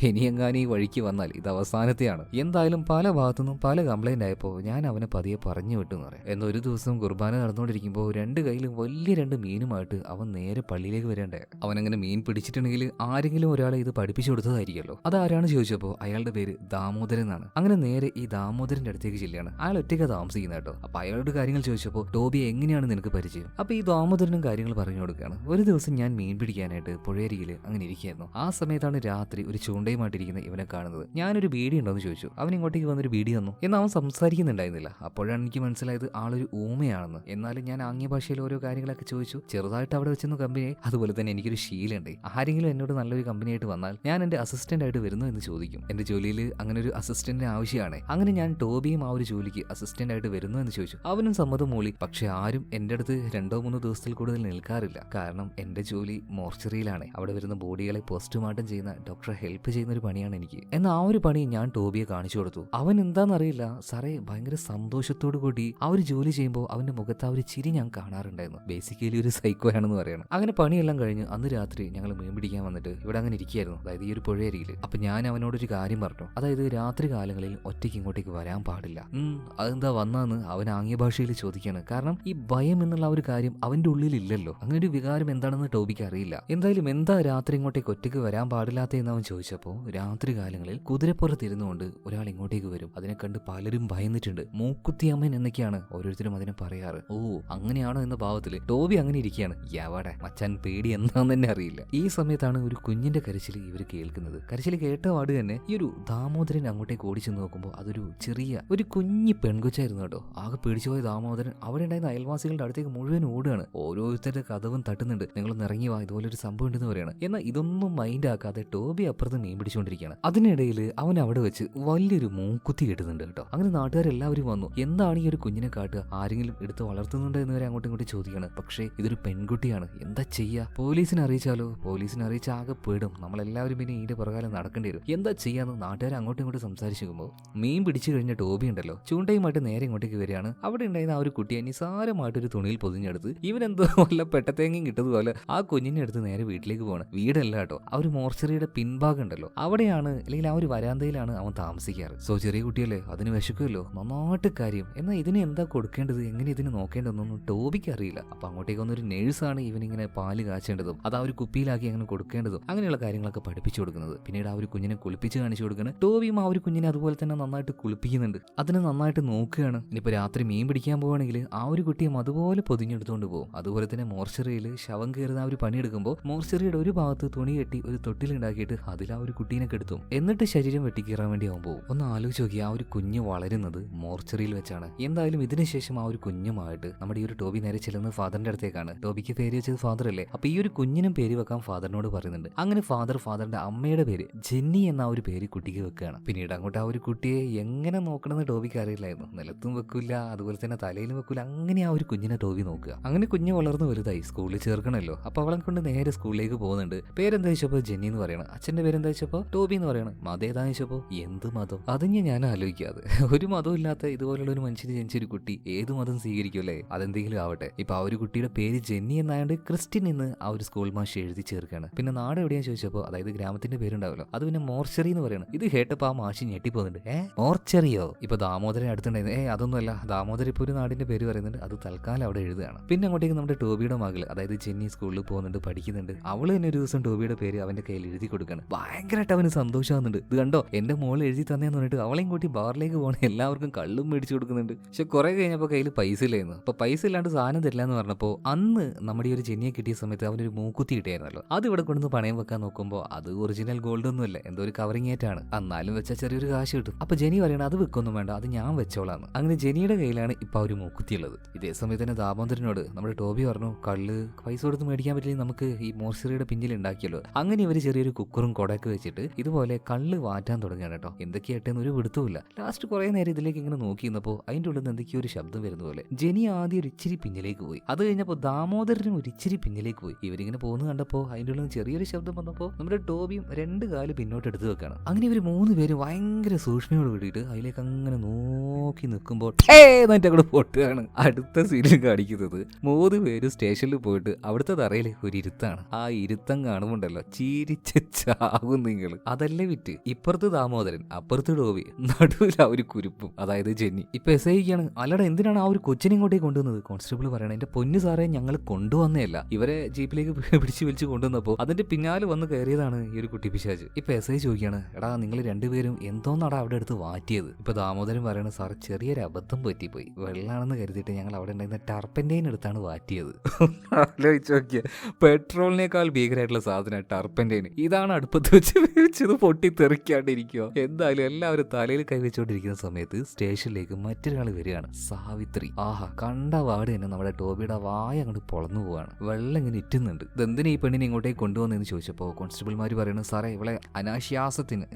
ഇനിയെങ്ങാനും ഈ വഴിക്ക് വന്നാൽ ഇത് അവസാനത്തെയാണ്. എന്തായാലും പല ഭാഗത്തുനിന്നും പല കംപ്ലൈന്റ് ആയപ്പോൾ ഞാൻ അവനെ പതിയെ പറഞ്ഞു വിട്ടു എന്ന് പറയാം. എന്നൊരു ദിവസം കുർബാന നടന്നുകൊണ്ടിരിക്കുമ്പോൾ രണ്ട് കയ്യിലും വലിയ രണ്ട് മീനുമായിട്ട് അവൻ നേരെ പള്ളിയിലേക്ക് വരേണ്ടേ. അവനങ്ങനെ മീൻ പിടിച്ചിട്ടുണ്ടെങ്കിൽ ആരെങ്കിലും ഒരാളെ ഇത് പഠിപ്പിച്ചു കൊടുത്തതായിരിക്കുമല്ലോ. അതാരാണ് ചോദിച്ചപ്പോൾ അയാളുടെ പേര് ദാമോദരൻ എന്നാണ്. അങ്ങനെ നേരെ ഈ ദാമോദരന്റെ അടുത്തേക്ക് ചെല്ലുകയാണ്. അയാൾ ഒറ്റയ്ക്ക് താമസിക്കുന്ന കേട്ടോ. അപ്പൊ അയാളോട് കാര്യങ്ങൾ ചോദിച്ചപ്പോൾ ടോബിയെ എങ്ങനെയാണ് നിനക്ക് പരിചയം? അപ്പൊ ഈ ദാമോദരനും കാര്യങ്ങൾ പറഞ്ഞു കൊടുക്കുകയാണ്. ഒരു ദിവസം ഞാൻ മീൻ പിടിക്കാനായിട്ട് പുഴയരികിൽ അങ്ങനെ ഇരിക്കുകയായിരുന്നു. ആ സമയത്താണ് രാത്രി ഒരു ചൂണ്ടയുമായിട്ടിരിക്കുന്ന ഇവനെ കാണുന്നത്. ഞാനൊരു ബീഡി ഉണ്ടോന്ന് ചോദിച്ചു. അവൻ ഇങ്ങോട്ടേക്ക് വന്നൊരു ബീഡി തന്നു. എന്നാൽ അവൻ സംസാരിക്കുന്നുണ്ടായിരുന്നില്ല. അപ്പോഴാണ് എനിക്ക് മനസ്സിലായത് ആളൊരു ഊമയാണെന്ന്. എന്നാലും ഞാൻ ആംഗ്യ ഭാഷയിൽ ഓരോ കാര്യങ്ങളൊക്കെ ചോദിച്ചു. ചെറുതായിട്ട് അവിടെ വെച്ചൊന്ന് കമ്പനിയായി. അതുപോലെ തന്നെ എനിക്കൊരു ശീലമുണ്ട്, ആരെങ്കിലും എന്നോട് നല്ലൊരു കമ്പനിയായിട്ട് വന്നാൽ ഞാൻ എന്റെ അസിസ്റ്റന്റ് ആയിട്ട് വരുന്നു എന്ന് ചോദിക്കും. എന്റെ ജോലിയിൽ അങ്ങനെ ഒരു അസിസ്റ്റന്റിന് ആവശ്യമാണ്. അങ്ങനെ ഞാൻ ടോബിയും ആ ഒരു ജോലിക്ക് അസിസ്റ്റന്റ് ആയിട്ട് വരുന്നു എന്ന് ചോദിച്ചു. അവനും സമ്മതം മൂളി. പക്ഷെ ആരും എന്റെ അടുത്ത് 2-3 ദിവസത്തിൽ കൂടുതൽ നിൽക്കാറില്ല. കാരണം എന്റെ ജോലി മോർച്ചറിയിലാണ്. അവിടെ വരുന്ന ബോഡികളെ പോസ്റ്റ്മോർട്ടം ചെയ്യുന്ന ഡോക്ടറെ ഹെൽപ്പ് ചെയ്യുന്ന ഒരു പണിയാണ് എനിക്ക്. എന്നാൽ ആ ഒരു പണി ഞാൻ ടോബിയെ കാണിച്ചു കൊടുത്തു. അവൻ എന്താണെന്നറിയില്ല സാറേ, ഭയങ്കര സന്തോഷത്തോടു കൂടി ആ ഒരു ജോലി ചെയ്യുമ്പോൾ അവന്റെ മുഖത്ത് ആ ഒരു ചിരി ഞാൻ കാണാറുണ്ടായിരുന്നു. ബേസിക്കലി ഒരു സൈക്കോയാണെന്ന് പറയണം. അങ്ങനെ പണിയെല്ലാം കഴിഞ്ഞ് അന്ന് രാത്രി ഞങ്ങൾ മീൻ പിടിക്കാൻ വന്നിട്ട് ഇവിടെ അങ്ങനെ ഇരിക്കുകയായിരുന്നു, അതായത് ഈ ഒരു പുഴയരികിൽ. അപ്പൊ ഞാൻ അവനോടൊരു കാര്യം പറഞ്ഞു, അതായത് രാത്രി കാലങ്ങളിൽ ഒറ്റയ്ക്ക് ഇങ്ങോട്ടേക്ക് വരാൻ പാടില്ല. അതെന്താ വന്നാന്ന് അവൻ ആംഗ്യ ഭാഷയിൽ ചോദിക്കാണ്. കാരണം ഈ ഭയം എന്നുള്ള ഒരു കാര്യം അവന്റെ ഉള്ളിൽ ഇല്ലല്ലോ. അങ്ങനെ ഒരു വികാരം എന്താണെന്ന് ടോബിക്ക് അറിയില്ല. എന്തായാലും എന്താ രാത്രി ഇങ്ങോട്ടേക്ക് ഒറ്റയ്ക്ക് വരാൻ പാടില്ലാത്ത എന്ന് അവൻ ചോദിച്ചപ്പോൾ, രാത്രി കാലങ്ങളിൽ കുതിരപ്പുറത്തിരുന്നുകൊണ്ട് ഒരാൾ ഇങ്ങോട്ടേക്ക് വരും. അതിനെ കണ്ട് പലരും ഭയന്നിട്ടുണ്ട്. മൂക്കുത്തി അമ്മൻ എന്നൊക്കെയാണ് ഓരോരുത്തരും അതിനെ പറയാറ്. ഓ അങ്ങനെയാണോ എന്ന ഭാവത്തിൽ ടോബി അങ്ങനെ ഇരിക്കുകയാണ്. യാവാടെ മച്ചാൻ പേടി എന്താന്ന് തന്നെ അറിയില്ല. ഈ സമയത്താണ് ഒരു കുഞ്ഞിന്റെ കരച്ചിൽ ഇവർ കേൾക്കുന്നത്. കരച്ചിൽ കേട്ട പാട് തന്നെ ഈ ഒരു ദാമോദരൻ അങ്ങോട്ടേക്ക് ഓടിച്ചു നോക്കുമ്പോൾ അതൊരു ചെറിയ ഒരു കുഞ്ഞി പെൺകൊച്ചായിരുന്നു കേട്ടോ. ആകെ പേടിച്ചു പോയ ദാമോദരൻ അവിടെ ഉണ്ടായിരുന്ന അയൽവാസികളുടെ അടുത്തേക്ക് മുഴുവൻ ഓടുകയാണ്. ഓരോരുത്തരുടെ കഥവും തട്ടുന്നുണ്ട്. നിങ്ങളൊന്ന് ഇറങ്ങി വാ, ഇതുപോലെ ഒരു സംഭവം ഉണ്ടെന്ന് പറയാണ്. എന്നാൽ ഇതൊന്നും മൈൻഡ് ആക്കാതെ ടോബി അപ്പുറത്ത് മീൻ പിടിച്ചുകൊണ്ടിരിക്കുകയാണ്. അതിനിടയിൽ അവൻ അവിടെ വെച്ച് വലിയൊരു മൂക്കുത്തി കിട്ടുന്നുണ്ട് കേട്ടോ. അങ്ങനെ നാട്ടുകാരെല്ലാവരും വന്നു. എന്താണ് ഈ ഒരു കുഞ്ഞിനെ കാട്ടുക, ആരെങ്കിലും എടുത്ത് വളർത്തുന്നുണ്ടോ എന്ന് വരെ അങ്ങോട്ടും ഇങ്ങോട്ടും ചോദിക്കുകയാണ്. പക്ഷേ ഇതൊരു പെൺകുട്ടിയാണ്, എന്താ ചെയ്യുക? പോലീസിനെ അറിയിച്ചാലോ? പോലീസിനെ അറിയിച്ച ആകെ പേടും. നമ്മളെല്ലാവരും പിന്നെ ഇതിന്റെ പുറകാലം നടക്കേണ്ടി വരും. എന്താ ചെയ്യാന്ന് നാട്ടുകാർ അങ്ങോട്ടും ഇങ്ങോട്ടും സംസാരിക്കുമ്പോൾ മീൻ പിടിച്ചു കഴിഞ്ഞ ടോബി ഉണ്ടല്ലോ, ചൂണ്ടയുമായിട്ട് നേരെ ഇങ്ങോട്ടേക്ക് വരികയാണ്. അവിടെ ഉണ്ടായിരുന്ന ആ ഒരു കുട്ടിയെ നിസാരമായിട്ടൊരു തുണിയിൽ പൊതിഞ്ഞെടുത്ത് ഇവനെന്തോ വല്ല പെട്ടത്തേങ്ങയും കിട്ടതുപോലെ ആ കുഞ്ഞിനെ എടുത്ത് നേരെ വീട്ടിലേക്ക് പോകണം. വീടല്ല കേട്ടോ, ആ ഒരു മോർച്ചറിയുടെ പിൻഭാഗം ഉണ്ടല്ലോ, അവിടെയാണ്, അല്ലെങ്കിൽ ആ ഒരു വരാന്തയിലാണ് അവൻ താമസിക്കാറ്. സോ ചെറിയ കുട്ടിയല്ലേ, അതിന് വിശക്കുമല്ലോ, നന്നായിട്ട് കാര്യം. എന്നാൽ ഇതിന് എന്താ കൊടുക്കേണ്ടത്, എങ്ങനെ ഇതിന് നോക്കേണ്ടതെന്നൊന്നും ടോബിക്ക് അറിയില്ല. അപ്പൊ അങ്ങോട്ടേക്ക് വന്നൊരു നേഴ്സാണ് ഇവനിങ്ങനെ പാല് കാച്ചേണ്ടതും അത് ആ ഒരു കുപ്പിയിലാക്കി അങ്ങനെ കൊടുക്കേണ്ടതും അങ്ങനെയുള്ള കാര്യങ്ങളൊക്കെ പഠിപ്പിച്ചു കൊടുക്കുന്നത്. പിന്നീട് ആ ഒരു കുഞ്ഞിനെ കുളിപ്പിച്ച് കാണിച്ചു കൊടുക്കുന്നത്. ടോബിയും ആ ഒരു കുഞ്ഞിനെ അതുപോലെ തന്നെ നന്നായിട്ട് കുളിപ്പിക്കുന്നുണ്ട്. അതിനെ നന്നായിട്ട് നോക്കുകയാണ്. ഇനിയിപ്പോൾ രാത്രി മീൻ പിടിക്കാൻ പോവുകയാണെങ്കിൽ ആ ഒരു കുട്ടിയെ അതുപോലെ പൊതിഞ്ഞെടുത്തുകൊണ്ട് പോകും. അതുപോലെ തന്നെ മോർച്ചറിയിൽ ശവം കയറുന്ന ആ ഒരു പണിയെടുക്കുമ്പോൾ മോർച്ചറിയുടെ ഒരു ഭാഗത്ത് തുണി കെട്ടി ഒരു തൊട്ടിലുണ്ടാക്കിയിട്ട് അതിൽ ആ ഒരു കുട്ടീനെ കെടുത്തും. എന്നിട്ട് ശരീരം വെട്ടിക്കീറാൻ വേണ്ടി ആവുമ്പോൾ ഒന്ന് ആലോചിച്ച് നോക്കി, ആ ഒരു കുഞ്ഞ് വളരുന്നത് മോർച്ചറിയിൽ വെച്ചാണ്. എന്തായാലും ഇതിനുശേഷം ആ ഒരു കുഞ്ഞുമായിട്ട് നമ്മുടെ ഈ ഒരു ടോബി നേരെ ചെല്ലുന്നത് ഫാദറിന്റെ അടുത്തേക്കാണ്. ടോബിക്ക് പേര് വെച്ചത് ഫാദർ അല്ലേ, അപ്പൊ ഈ ഒരു കുഞ്ഞിനും പേര് വെക്കാൻ ഫാദറിനോട് പറയുന്നുണ്ട്. അങ്ങനെ ഫാദറിന്റെ അമ്മയുടെ പേര് ജെന്നി എന്ന ആ ഒരു പേര് കുട്ടിക്ക് വെക്കുകയാണ്. പിന്നീട് അങ്ങോട്ട് ആ ഒരു കുട്ടിയെ എങ്ങനെ നോക്കണമെന്ന് ടോബിക്ക് അറിയില്ലായിരുന്നു. നിലത്തും വെക്കില്ല, അതുപോലെ തന്നെ തലയിലും വെക്കില്ല. അങ്ങനെ ആ ഒരു കുഞ്ഞിനെ ടോബി നോക്കുക. അങ്ങനെ കുഞ്ഞ് വളർന്നു വലുതായി, സ്കൂളിൽ ചേർക്കണമല്ലോ. അപ്പൊ അവളെ കൊണ്ട് നേരെ സ്കൂളിലേക്ക് പോകുന്നുണ്ട്. പേരെന്താ ചോദിച്ചപ്പോൾ ജെന്നി എന്ന് പറയണം. അച്ഛന്റെ പേരെന്താ വെച്ചപ്പോ ടോബി എന്ന് പറയണം. മതം ഏതാന്ന് വെച്ചപ്പോ എന്ത് മതം? അതഞ്ഞ ഞാൻ ആലോചിക്കാതെ ഒരു മതവും ഇല്ലാത്ത ഇതുപോലുള്ള ഒരു മനുഷ്യന് ജനിച്ചൊരു കുട്ടി ഏത് മതം സ്വീകരിക്കുമല്ലേ? അതെന്തെങ്കിലും ആവട്ടെ. ഇപ്പൊ ആ ഒരു കുട്ടിയുടെ പേര് ജെന്നി എന്നായതുകൊണ്ട് ക്രിസ്ത്യൻ എന്ന് ആ ഒരു സ്കൂൾ മാഷ് എഴുതി ചേർക്കാണ്. പിന്നെ നാട് എവിടെയാന്ന് ചോദിച്ചപ്പോ അതായത് ഗ്രാമത്തിന്റെ പേരുണ്ടാവല്ലോ, അത് പിന്നെ മോർച്ചറി എന്ന് പറയണം. ഇത് കേട്ടപ്പോ ആ മാഷി ഞെട്ടിപ്പോകുന്നുണ്ട്. മോർച്ചറിയോ? ഇപ്പൊ ദാമോദരൻ അടുത്തുണ്ടായിരുന്നു. അതൊന്നുമല്ല, ദാമോദരൻ ഇപ്പൊ ഒരു നാടിന്റെ പേര് പറയുന്നുണ്ട്. അത് തൽക്കാലം അവിടെ എഴുതുകയാണ്. പിന്നെ അങ്ങോട്ടേക്ക് നമ്മുടെ ടോബിയുടെ മകള് അതായത് ജെന്നി സ്കൂളിൽ പോകുന്നുണ്ട്, പഠിക്കുന്നുണ്ട്. അവള് തന്നെ ഒരു ദിവസം ടോബിയുടെ പേര് അവന്റെ കയ്യിൽ എഴുതി കൊടുക്കണം. ഭയങ്കരമായിട്ട് അവന് സന്തോഷമാകുന്നുണ്ട്. ഇത് കണ്ടോ എന്റെ മോൾ എഴുതി തന്നേന്ന് പറഞ്ഞിട്ട് അവളെയും കൂട്ടി ബാറിലേക്ക് പോകണം, എല്ലാവർക്കും കള്ളും മേടിച്ചു കൊടുക്കുന്നുണ്ട്. പക്ഷെ കുറെ കഴിഞ്ഞപ്പോൾ കയ്യിൽ പൈസ ഇല്ലായിരുന്നു. അപ്പൊ പൈസ ഇല്ലാണ്ട് സാധനം തരില്ല എന്ന് പറഞ്ഞപ്പോൾ അന്ന് നമ്മുടെ ഈ ഒരു ജെന്നിയെ കിട്ടിയ സമയത്ത് അവനൊരു മൂക്കുത്തി കിട്ടിയായിരുന്നല്ലോ. അത് ഇവിടെ കൊണ്ടുവന്ന് പണയം വെക്കാൻ നോക്കുമ്പോൾ അത് ഒറിജിനൽ ഗോൾഡ് ഒന്നുമല്ല, എന്തോ ഒരു കവറിംഗ് ആയിട്ടാണ്. എന്നാലും വെച്ചാൽ ചെറിയൊരു കാശ് കിട്ടും. അപ്പൊ ജെനി പറയണം അത് വെക്കൊന്നും വേണ്ട, അത് ഞാൻ വെച്ചോളാന്ന്. അങ്ങനെ ജെനിയുടെ കയ്യിലാണ് ഇപ്പൊ ഒരു മൂക്കുത്തി ഉള്ളത്. ഇതേ സമയത്ത് തന്നെ ദാമോദരനോട് നമ്മുടെ ടോബി പറഞ്ഞു കള്ള് പൈസ കൊടുത്ത് മേടിക്കാൻ പറ്റില്ല, നമുക്ക് ഈ മോർച്ചറിയുടെ പിന്നിൽ ഉണ്ടാക്കിയല്ലോ. അങ്ങനെ ഇവര് ചെറിയൊരു കുക്കറും കൊടയൊക്കെ വെച്ചിട്ട് ഇതുപോലെ കള്ള് വാറ്റാൻ തുടങ്ങുകയാണ് കേട്ടോ. എന്തൊക്കെയായിട്ടെന്ന് ഒരു പിടുത്തമില്ല. ലാസ്റ്റ് കുറെ നേരം ഇതിലേക്ക് ഇങ്ങനെ നോക്കി നിന്നപ്പോൾ അതിൻ്റെ ഉള്ളിൽ നിന്ന് എന്തൊക്കെയോ ഒരു ശബ്ദം വരുന്ന പോലെ. ജെനി ആദ്യം ഒരു ഇച്ചിരി പിന്നിലേക്ക് പോയി. അത് കഴിഞ്ഞപ്പോൾ ദാമോദരനും ഒരു ഇച്ചിരി പിന്നിലേക്ക് പോയി. ഇവരിങ്ങനെ പോകുന്നു കണ്ടപ്പോൾ അതിൻ്റെ ഉള്ളിൽ നിന്ന് ചെറിയൊരു ശബ്ദം വന്നപ്പോൾ നമ്മുടെ ടോബിയും 2 കാല് പിന്നോട്ട് എടുത്ത് വെക്കണം. അങ്ങനെ ഇവർ 3 പേരും ഭയങ്കര സൂക്ഷ്മയോട് കൂടിയിട്ട് അതിലേക്ക് അങ്ങനെ നോക്കി നിൽക്കുമ്പോൾ എന്നിട്ട് അങ്ങോട്ട് പൊട്ടുകയാണ്. അടുത്ത സീനിൽ കാണിക്കുന്നത് 3 പേര് സ്റ്റേഷനിൽ പോയിട്ട് അവിടുത്തെ തറയിൽ ഒരു ഇരുത്താണ്. ആ ഇരുത്തം കാണുമ്പോണ്ടല്ലോ ചീരിച്ച് ചാകും നിങ്ങൾ. അതല്ലേ വിറ്റ്. ഇപ്പുറത്ത് ദാമോദരൻ, അപ്പുറത്ത് ടോബി, നടുവിൽ ആ ഒരു കുരുപ്പും അതായത് ജെന്നി. ഇപ്പൊ എസ് ഐക്കാണ് അല്ലട എന്തിനാണ് ആ ഒരു കൊച്ചിനെ ഇങ്ങോട്ടേക്ക് കൊണ്ടുവന്നത്? കോൺസ്റ്റബിൾ പറയണേ എന്റെ പൊന്നു സാറേ ഞങ്ങൾ കൊണ്ടുവന്നേയല്ല, ഇവരെ ജീപ്പിലേക്ക് പിടിച്ച് വലിച്ച് കൊണ്ടുവന്നപ്പോൾ അതിന്റെ പിന്നാലെ വന്ന് കയറിയതാണ് ഈ ഒരു കുട്ടി പിശാച്. ഇപ്പൊ എസ് ഐ ചോദിക്കാണ് എടാ നിങ്ങൾ 2 പേരും എന്തോന്നാടാ അവിടെ എടുത്ത് വാറ്റിയത്? ഇപ്പൊ ദാമോദരൻ പറയണ സാർ ചെറിയൊരു അബദ്ധം പറ്റിപ്പോയി, വെള്ളാണെന്ന് കരുതിയിട്ട് ഞങ്ങൾ അവിടെ ഉണ്ടായിരുന്ന ടർപ്പന്റൈൻ എടുത്താണ് വാറ്റിയത്. ആലോചിച്ച് നോക്കിയ പെട്രോളിനേക്കാൾ ഭീകരമായിട്ടുള്ള സാധനം ടർപ്പന്റൈൻ. ഇതാണ് അടുപ്പത്ത് വെച്ച് വേവിച്ചത് പൊട്ടി തെറിക്കാണ്ടിരിക്കുക. എന്തായാലും എല്ലാവരും തലയിൽ കൈവച്ചുകൊണ്ടിരിക്കുന്ന സമയത്ത് സ്റ്റേഷനിലേക്ക് മറ്റൊരാൾ വരികയാണ്, സാവിത്രി. ആഹാ കണ്ട വാട് തന്നെ നമ്മുടെ ടോബിയുടെ വായ അങ്ങോട്ട് പൊളന്നു പോവാണ്. വെള്ളം ഇങ്ങനെ ഇറ്റുന്നുണ്ട്. ഇതെന്തിനാ ഈ പെണ്ണിനെ ഇങ്ങോട്ടേക്ക് കൊണ്ടുവന്നെന്ന് ചോദിച്ചപ്പോൾ കോൺസ്റ്റബിൾമാര് പറയുന്നത് സാറേ ഇവളെ അനാശ്വാസത്തിന്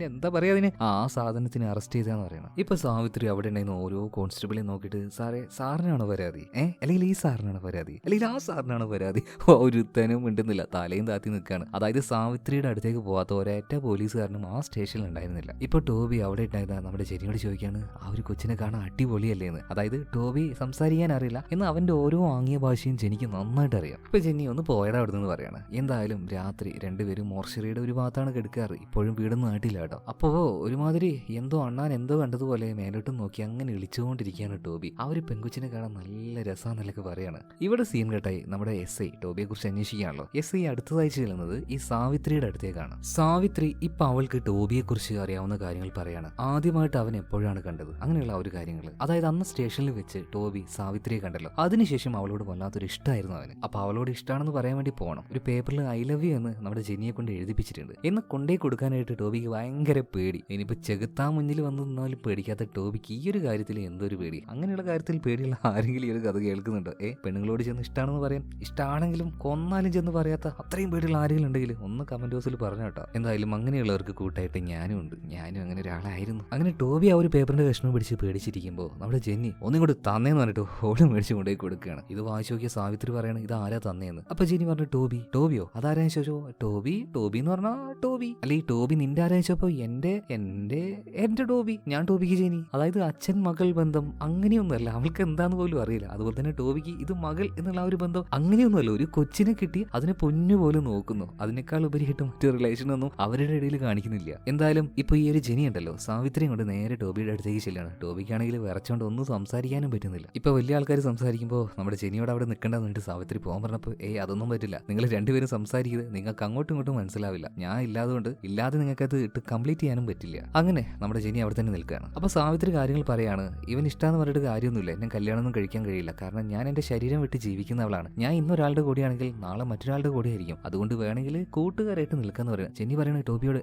എന്താ പറയാ അതിന് ആ സാധനത്തിന് അറസ്റ്റ് ചെയ്താന്ന് പറയണം. ഇപ്പൊ സാവിത്രി അവിടെ ഉണ്ടായിരുന്ന ഓരോ കോൺസ്റ്റബിളെ നോക്കിയിട്ട് സാറേ സാറിനാണോ പരാതി, അല്ലെങ്കിൽ ഈ സാറിനാണോ പരാതി, അല്ലെങ്കിൽ ആ സാറിനാണോ പരാതി? ഒരുത്തനും മിണ്ടുന്നില്ല, തലയും താത്തി നിൽക്കാണ്. അതായത് സാവിത്രിയുടെ അടുത്തേക്ക് പോകാത്ത ഒരേറ്റ പോലീസുകാരനും ആ സ്റ്റേഷനിൽ ഉണ്ടായിരുന്നില്ല. ഇപ്പൊ ടോബി അവിടെ ഉണ്ടായിരുന്ന നമ്മുടെ ജെനിയോട് ചോദിക്കാണ് ആ ഒരു കൊച്ചിനെ കാണാൻ അടിപൊളിയല്ലേ എന്ന്. അതായത് ടോബി സംസാരിക്കാൻ അറിയില്ല എന്ന് അവന്റെ ഓരോ ആംഗ്യ ഭാഷയും ജെനിക്ക് നന്നായിട്ട് അറിയാം. ഇപ്പൊ ജെന്നി ഒന്ന് പോയടാ അവിടെ നിന്ന് പറയാണ്. എന്തായാലും രാത്രി 2 പേരും മോർച്ചറിയുടെ ഒരു ഭാഗത്താണ് കിടക്കാറ്. ഇപ്പോഴും വീടൊന്നും ആയിട്ടില്ല കേട്ടോ. അപ്പോ ഒരുമാതിരി എന്തോ അണ്ണാൻ എന്തോ കണ്ടതുപോലെ മേലോട്ടും നോക്കി അങ്ങനെ ഇളിച്ചുകൊണ്ടിരിക്കുകയാണ് ടോബി. ആ ഒരു പെൺകുച്ചിനെ കാണാൻ നല്ല രസാന്നല്ലൊക്കെ പറയാണ്. ഇവിടെ സീൻ കേട്ടായി നമ്മുടെ എസ് ഐ ടോബിയെ കുറിച്ച് അന്വേഷിക്കുകയാണല്ലോ. എസ് ഐ അടുത്തതായി ചെല്ലുന്നത് ഈ സാവിത്രിയുടെ അടുത്തേക്കാണ്. സാവിത്രി ഇപ്പൊ അവൾക്ക് ടോബിയെ കുറിച്ച് അറിയാവുന്ന കാര്യങ്ങൾ പറയാണ്. ആദ്യമായിട്ട് അവൻ എപ്പോഴാണ് കണ്ടത് അങ്ങനെയുള്ള ആ ഒരു കാര്യങ്ങൾ. അതായത് അന്ന് സ്റ്റേഷനിൽ വെച്ച് ടോബി സാവിത്രിയെ കണ്ടല്ലോ, അതിനുശേഷം അവളോട് വല്ലാത്തൊരു ഇഷ്ടമായിരുന്നു അവന്. അപ്പൊ അവളോട് ഇഷ്ടമാണെന്ന് പറയാൻ വേണ്ടി പോകണം. ഒരു പേപ്പറിൽ ഐ ലവ് യു എന്ന് നമ്മുടെ ജെനിയെ കൊണ്ട് എഴുതിപ്പിച്ചിട്ടുണ്ട്. എന്ന് കൊണ്ടേ കൊടുക്കാനായിട്ട് ടോബിക്ക് ഭയങ്കര പേടി. ഇനിയിപ്പോ ചെകുത്താൻ മുന്നിൽ വന്നു നിന്നാലും പേടിക്കാത്ത ടോബിക്ക് ഈ ഒരു കാര്യത്തിൽ എന്തൊരു പേടി. അങ്ങനെയുള്ള കാര്യത്തിൽ പേടിയുള്ള ആരെങ്കിലും ഈ ഒരു കഥ കേൾക്കുന്നുണ്ടോ? പെണ്ണുങ്ങളോട് ചെന്ന് ഇഷ്ടമാണെന്ന് പറയാൻ, ഇഷ്ടമാണെങ്കിലും കൊന്നാലും ചെന്ന് പറയാത്ത അത്രയും പേടിയുള്ള ആരെങ്കിലും ഉണ്ടെങ്കിൽ ഒന്ന് കമന്റ് ബോക്സിൽ പറഞ്ഞു കേട്ടോ. എന്തായാലും അങ്ങനെയുള്ളവർക്ക് കൂട്ടായിട്ട് ഞാനും ഉണ്ട്. ഞാനും അങ്ങനെ ഒരാളായിരുന്നു. അങ്ങനെ ടോബി ആ ഒരു പേപ്പറിന്റെ കഷ്ണം പിടിച്ച് പേടിച്ചിരിക്കുമ്പോൾ നമ്മുടെ ജെന്നി ഒന്നും കൂടി തന്നേന്ന് പറഞ്ഞിട്ട് ഓടും മേടിച്ച് കൊണ്ടുപോയി കൊടുക്കുകയാണ്. ഇത് വായിച്ചു നോക്കിയ സാവിത്രി പറയണം ഇത് ആരാ തന്നേന്ന്. അപ്പൊ ജെന്നി പറഞ്ഞു ടോബിയോ അതാരാ ചോദിച്ചോ. ടോബി എന്ന് പറഞ്ഞാ ടോബി അല്ല ഈ ടോബി നിന്റെ ആരാ ചോദിച്ചപ്പോ എന്റെ ടോബി, ഞാൻ ടോബിക്ക് ജെനി. അതായത് അച്ഛൻ മകൾ ബന്ധം അങ്ങനെയൊന്നുമല്ല, അവൾക്ക് എന്താന്ന് പോലും അറിയില്ല. അതുപോലെ തന്നെ ടോബിക്ക് ഇത് മകൾ എന്നുള്ള ആ ഒരു ബന്ധം അങ്ങനെയൊന്നുമല്ല. ഒരു കൊച്ചിനെ കിട്ടി അതിനെ പൊന്നു പോലും നോക്കുന്നു. അതിനേക്കാൾ ഉപരിയായിട്ട് മറ്റു റിലേഷൻ ഒന്നും അവരുടെ ഇടയിൽ കാണിക്കുന്നില്ല. എന്തായാലും ഇപ്പൊ ഈ ഒരു ജെനി ഉണ്ടല്ലോ സാവിത്രിയും കൊണ്ട് നേരെ ടോബിയുടെ അടുത്തേക്ക് ചെല്ലാണ്. ടോബിക്കാണെങ്കിൽ വിറച്ചോണ്ട് ഒന്നും സംസാരിക്കാനും പറ്റുന്നില്ല. ഇപ്പൊ വലിയ ആൾക്കാർ സംസാരിക്കുമ്പോൾ നമ്മുടെ ജെനിയോട് അവിടെ നിൽക്കേണ്ടെന്ന് പറഞ്ഞിട്ട് സാവിത്രി പോകാൻ പറഞ്ഞപ്പോൾ അതൊന്നും പറ്റില്ല, നിങ്ങൾ 2 പേരും സംസാരിക്കുന്നത് നിങ്ങൾക്ക് അങ്ങോട്ടും ഇങ്ങോട്ടും മനസ്സിലാവില്ല, ഞാൻ ഇല്ലാതെ നിങ്ങൾക്ക് അത് ഇട്ട് കംപ്ലീറ്റ് ചെയ്യാനും പറ്റില്ല. അങ്ങനെ നമ്മുടെ ജെനി അവിടെ തന്നെ നിൽക്കുകയാണ്. അപ്പൊ സാവിത്രി കാര്യങ്ങൾ പറയാണ്, ഇവൻ ഇഷ്ടമെന്ന് പറഞ്ഞിട്ട് കാര്യമൊന്നുമില്ല, എന്നെ കല്യാണമൊന്നും കഴിക്കാൻ കഴിയില്ല, കാരണം ഞാൻ എന്റെ ശരീരം വിട്ട് ജീവിക്കുന്നവളാണ്. ഞാൻ ഇന്നൊരാളുടെ കൂടെയാണെങ്കിൽ നാളെ മറ്റൊരാളുടെ കൂടെ ആയിരിക്കും, അതുകൊണ്ട് വേണമെങ്കിൽ കൂട്ടുകാരായിട്ട് നിൽക്കാന്ന് പറയാം. ജെന്നി പറയണ ടോബിയോട്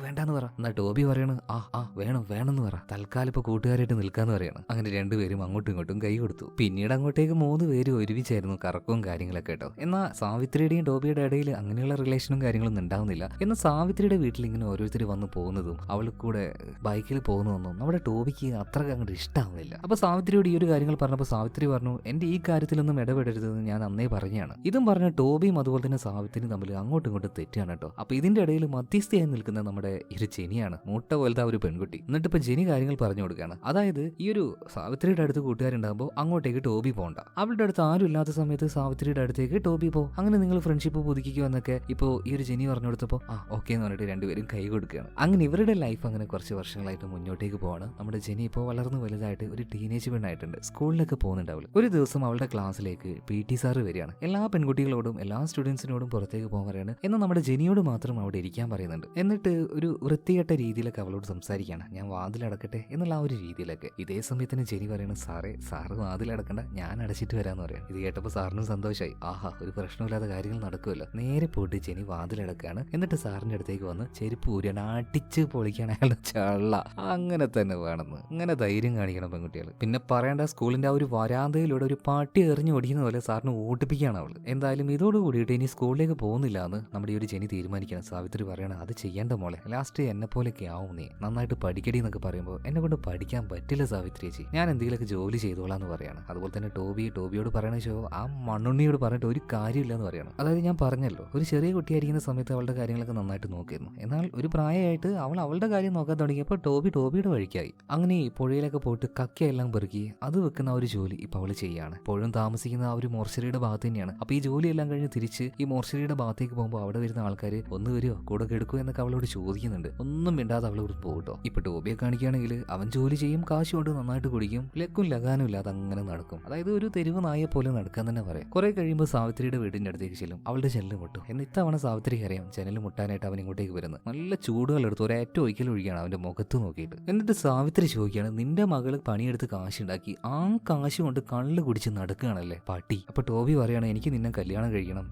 വേണ്ടെന്ന് പറ. എന്നാൽ ടോബി പറയണ വേണമെന്ന് പറ, തൽക്കാലം ഇപ്പൊ കൂട്ടുകാരായിട്ട് നിൽക്കാന്ന് പറയാണ്. അങ്ങനെ 2 പേരും അങ്ങോട്ടും ഇങ്ങോട്ടും കൈ കൊടുത്തു. പിന്നീട് അങ്ങോട്ടേക്ക് 3 പേരും ഒരുമിച്ചായിരുന്നു കറക്കവും കാര്യങ്ങളൊക്കെ കേട്ടോ. എന്നാൽ സാവിത്രിയുടെയും ടോബിയുടെ ഇടയിൽ അങ്ങനെയുള്ള റിലേഷനും കാര്യങ്ങളൊന്നും ഉണ്ടാവുന്നില്ല. എന്നാൽ സാവിത്രിയുടെ വീട്ടിൽ ഇങ്ങനെ ഓരോരുത്തർ വന്ന് പോകുന്നതും അവൾ കൂടെ ബൈക്കിൽ പോകുന്നതൊന്നും നമ്മുടെ ടോബിക്ക് അത്ര അങ്ങോട്ട് ഇഷ്ടാവുന്നില്ല. അപ്പൊ സാവിത്രിയോട് ഈ ഒരു കാര്യങ്ങൾ പറഞ്ഞപ്പോൾ സാവിത്രി പറഞ്ഞു എന്റെ ഈ കാര്യത്തിലൊന്നും ഇടപെടരുതെന്ന് ഞാൻ അന്നേ പറഞ്ഞാണ്. ഇതും പറഞ്ഞ ടോബിയും അതുപോലെ തന്നെ സാവിത്രിയും തമ്മിൽ അങ്ങോട്ടും അങ്ങോട്ടും ഇങ്ങോട്ടും തെറ്റുകയാണ് കേട്ടോ. അപ്പൊ ഇതിന്റെ ഇടയിൽ മധ്യസ്ഥയായി നിൽക്കുന്ന നമ്മുടെ ഒരു ജെനിയാണ്, മൂട്ട പോലത്തെ ഒരു പെൺകുട്ടി. എന്നിട്ട് ഇപ്പൊ ജെനി കാര്യങ്ങൾ പറഞ്ഞു കൊടുക്കുകയാണ്. അതായത് ഈ ഒരു സാവിത്രിയുടെ അടുത്ത് കൂട്ടുകാരുണ്ടാകുമ്പോൾ അങ്ങോട്ടേക്ക് ടോബി പോകണ്ട, അവളുടെ അടുത്ത് ആരും ഇല്ലാത്ത സമയത്ത് സാവിത്രിയുടെ അടുത്തേക്ക് ടോബി പോ, അങ്ങനെ നിങ്ങൾ ഫ്രണ്ട്ഷിപ്പ് പുതുക്കിക്കോ എന്നൊക്കെ ഇപ്പോൾ ഈ ഒരു ജെനി പറഞ്ഞു കൊടുത്തപ്പോൾ ഓക്കെ എന്ന് പറഞ്ഞിട്ട് രണ്ടുപേരും കൈ കൊടുക്കുകയാണ്. അങ്ങനെ ഇവരുടെ ലൈഫ് അങ്ങനെ കുറച്ച് വർഷങ്ങളായിട്ട് മുന്നോട്ടേക്ക് പോവാണ്. നമ്മുടെ ജെനി ഇപ്പോൾ വളർന്നു വലുതായിട്ട് ഒരു ടീനേജ് പെണ്ണായിട്ടുണ്ട്, സ്കൂളിലൊക്കെ പോകുന്നുണ്ട് അവൾ. ഒരു ദിവസം അവളുടെ ക്ലാസ്സിലേക്ക് PT സാറ് വരികയാണ്. എല്ലാ പെൺകുട്ടികളോടും എല്ലാ സ്റ്റുഡൻസിനോടും പുറത്തേക്ക് പോകാൻ പറയാണ്. എന്നാൽ നമ്മുടെ ജെനിയോട് മാത്രം അവിടെ ഇരിക്കാൻ പറയുന്നുണ്ട്. എന്നിട്ട് ഒരു വൃത്തികെട്ട രീതിയിലൊക്കെ അവളോട് സംസാരിക്കുകയാണ്, ഞാൻ വാതിലടക്കട്ടെ എന്നുള്ള ആ ഒരു രീതിയിലൊക്കെ. ഇതേ സമയത്തിന് ജെനി പറയുന്നത്, സാറ് വാതിലടക്കണ്ട, ഞാൻ അടച്ചിട്ട് വരാമെന്ന് പറയാം. ഇത് കേട്ടപ്പോൾ സാറിനും സന്തോഷമായി. ആഹാ, ഒരു പ്രശ്നമില്ലാത്ത കാര്യങ്ങൾ നടക്കുമല്ലോ. നേരെ പോയിട്ട് ജെനി വാതിലടക്കാണ്. എന്നിട്ട് സാറിന്റെ അടുത്തേക്ക് വന്ന് ചെരുപ്പ് ഊരിയാണ്, അടിച്ച് പൊളിക്കാൻ അയാളുടെ ചള്ള. അങ്ങനെ തന്നെ വേണമെന്ന്, അങ്ങനെ ധൈര്യം കാണിക്കണം പെൺകുട്ടികൾ. പിന്നെ പറയേണ്ട, സ്കൂളിന്റെ ആ ഒരു വരാന്തയിലൂടെ ഒരു പാട്ടി എറിഞ്ഞു ഓടിക്കുന്ന പോലെ സാറിന് ഓടിപ്പിക്കുകയാണ് അവള്. എന്തായാലും ഇതോട് കൂടിയിട്ട് ഇനി സ്കൂളിലേക്ക് പോകുന്നില്ല എന്ന് നമ്മുടെ ഈ ഒരു ജെനി തീരുമാനിക്കണം. സാവിത്രി പറയണം, അത് ചെയ്യേണ്ട മോളെ, ലാസ്റ്റ് എന്നെ പോലെയൊക്കെ ആവും, നീ നന്നായിട്ട് പഠിക്കടി എന്നൊക്കെ പറയുമ്പോൾ എന്നെ കൊണ്ട് പഠിക്കാൻ പറ്റില്ല സാവിത്രി ചേച്ചി, ഞാൻ എന്തെങ്കിലുമൊക്കെ ജോലി ചെയ്തോളാം എന്ന് പറയാണ്. അതുപോലെ തന്നെ ടോബിയോട് പറയണ ആ മണ്ണുണ്ണിയോട് പറഞ്ഞിട്ട് ഒരു കാര്യമില്ല എന്ന് പറയണം. അതായത് ഞാൻ പറഞ്ഞല്ലോ, ഒരു ചെറിയ കുട്ടിയായിരിക്കുന്ന സമയത്ത് അവളുടെ കാര്യങ്ങളൊക്കെ നന്നായിട്ട് നോക്കിയിരുന്നു. എന്നാൽ ഒരു പ്രായമായിട്ട് അവൾ അവളുടെ കാര്യം നോക്കാൻ തുടങ്ങിയപ്പോൾ ടോബിയുടെ വഴിക്കായി. അങ്ങനെ പുഴയിലൊക്കെ പോയിട്ട് കക്കയെല്ലാം പെറുക്കി അത് വെക്കുന്ന ഒരു ജോലി ഇപ്പൊ അവള് ചെയ്യാണ്. എപ്പോഴും താമസിക്കുന്ന ആ ഒരു മോർച്ചറിയുടെ ഭാഗത്ത് തന്നെയാണ്. അപ്പൊ ഈ ജോലിയെല്ലാം കഴിഞ്ഞ് തിരിച്ച് ഈ മോർച്ചറിയുടെ ഭാഗത്തേക്ക് പോകുമ്പോൾ അവിടെ വരുന്ന ആൾക്കാർ ഒന്ന് വരുമോ കൂടെ കെടുക്കുമോ എന്നൊക്കെ അവളോട് ചോദിക്കുന്നുണ്ട്. ഒന്നും മിണ്ടാതെ അവളോട് പോകട്ടോ. ഇപ്പൊ ടോബിയെ കാണിക്കുകയാണെങ്കിൽ അവൻ ജോലി ചെയ്യും, കാശ് കൊണ്ട് നന്നായിട്ട് കുടിക്കും, ലക്കും ലഗാനും ഇല്ലാതെ അങ്ങനെ നടക്കും. അതായത് ഒരു തെരുവ് നായെ പോലെ നടക്കാൻ തന്നെ പറയാം. കുറെ കഴിയുമ്പോൾ സാവിത്രിയുടെ വീടിന്റെ അടുത്തേക്ക് ചെല്ലും, അവളുടെ ജനല് മുട്ടും. എന്നിത്തവണ സാവിത്രിക്ക് അറിയാം ജനല് മുട്ടാനായിട്ട് അവൻ ഇങ്ങോട്ടേക്ക് വരുന്നത്. നല്ല ചൂടുകൾ എടുത്ത് ഒരേറ്റ ഒഴിക്കൽ ഒഴിക്കുകയാണ് അവന്റെ മുഖത്ത് നോക്കിയിട്ട്. എന്നിട്ട് സാവിത്രി ചോദിക്കുകയാണ്, നിന്റെ മകള് പണിയെടുത്ത് കാശുണ്ടാക്കി ആ കാശ് കൊണ്ട് കള്ള് കുടിച്ച് നടക്കുകയാണല്ലേ പട്ടി. അപ്പൊ ടോബി പറയാണ്, എനിക്ക് നിന്നെ കല്യാണം കഴിക്കണം,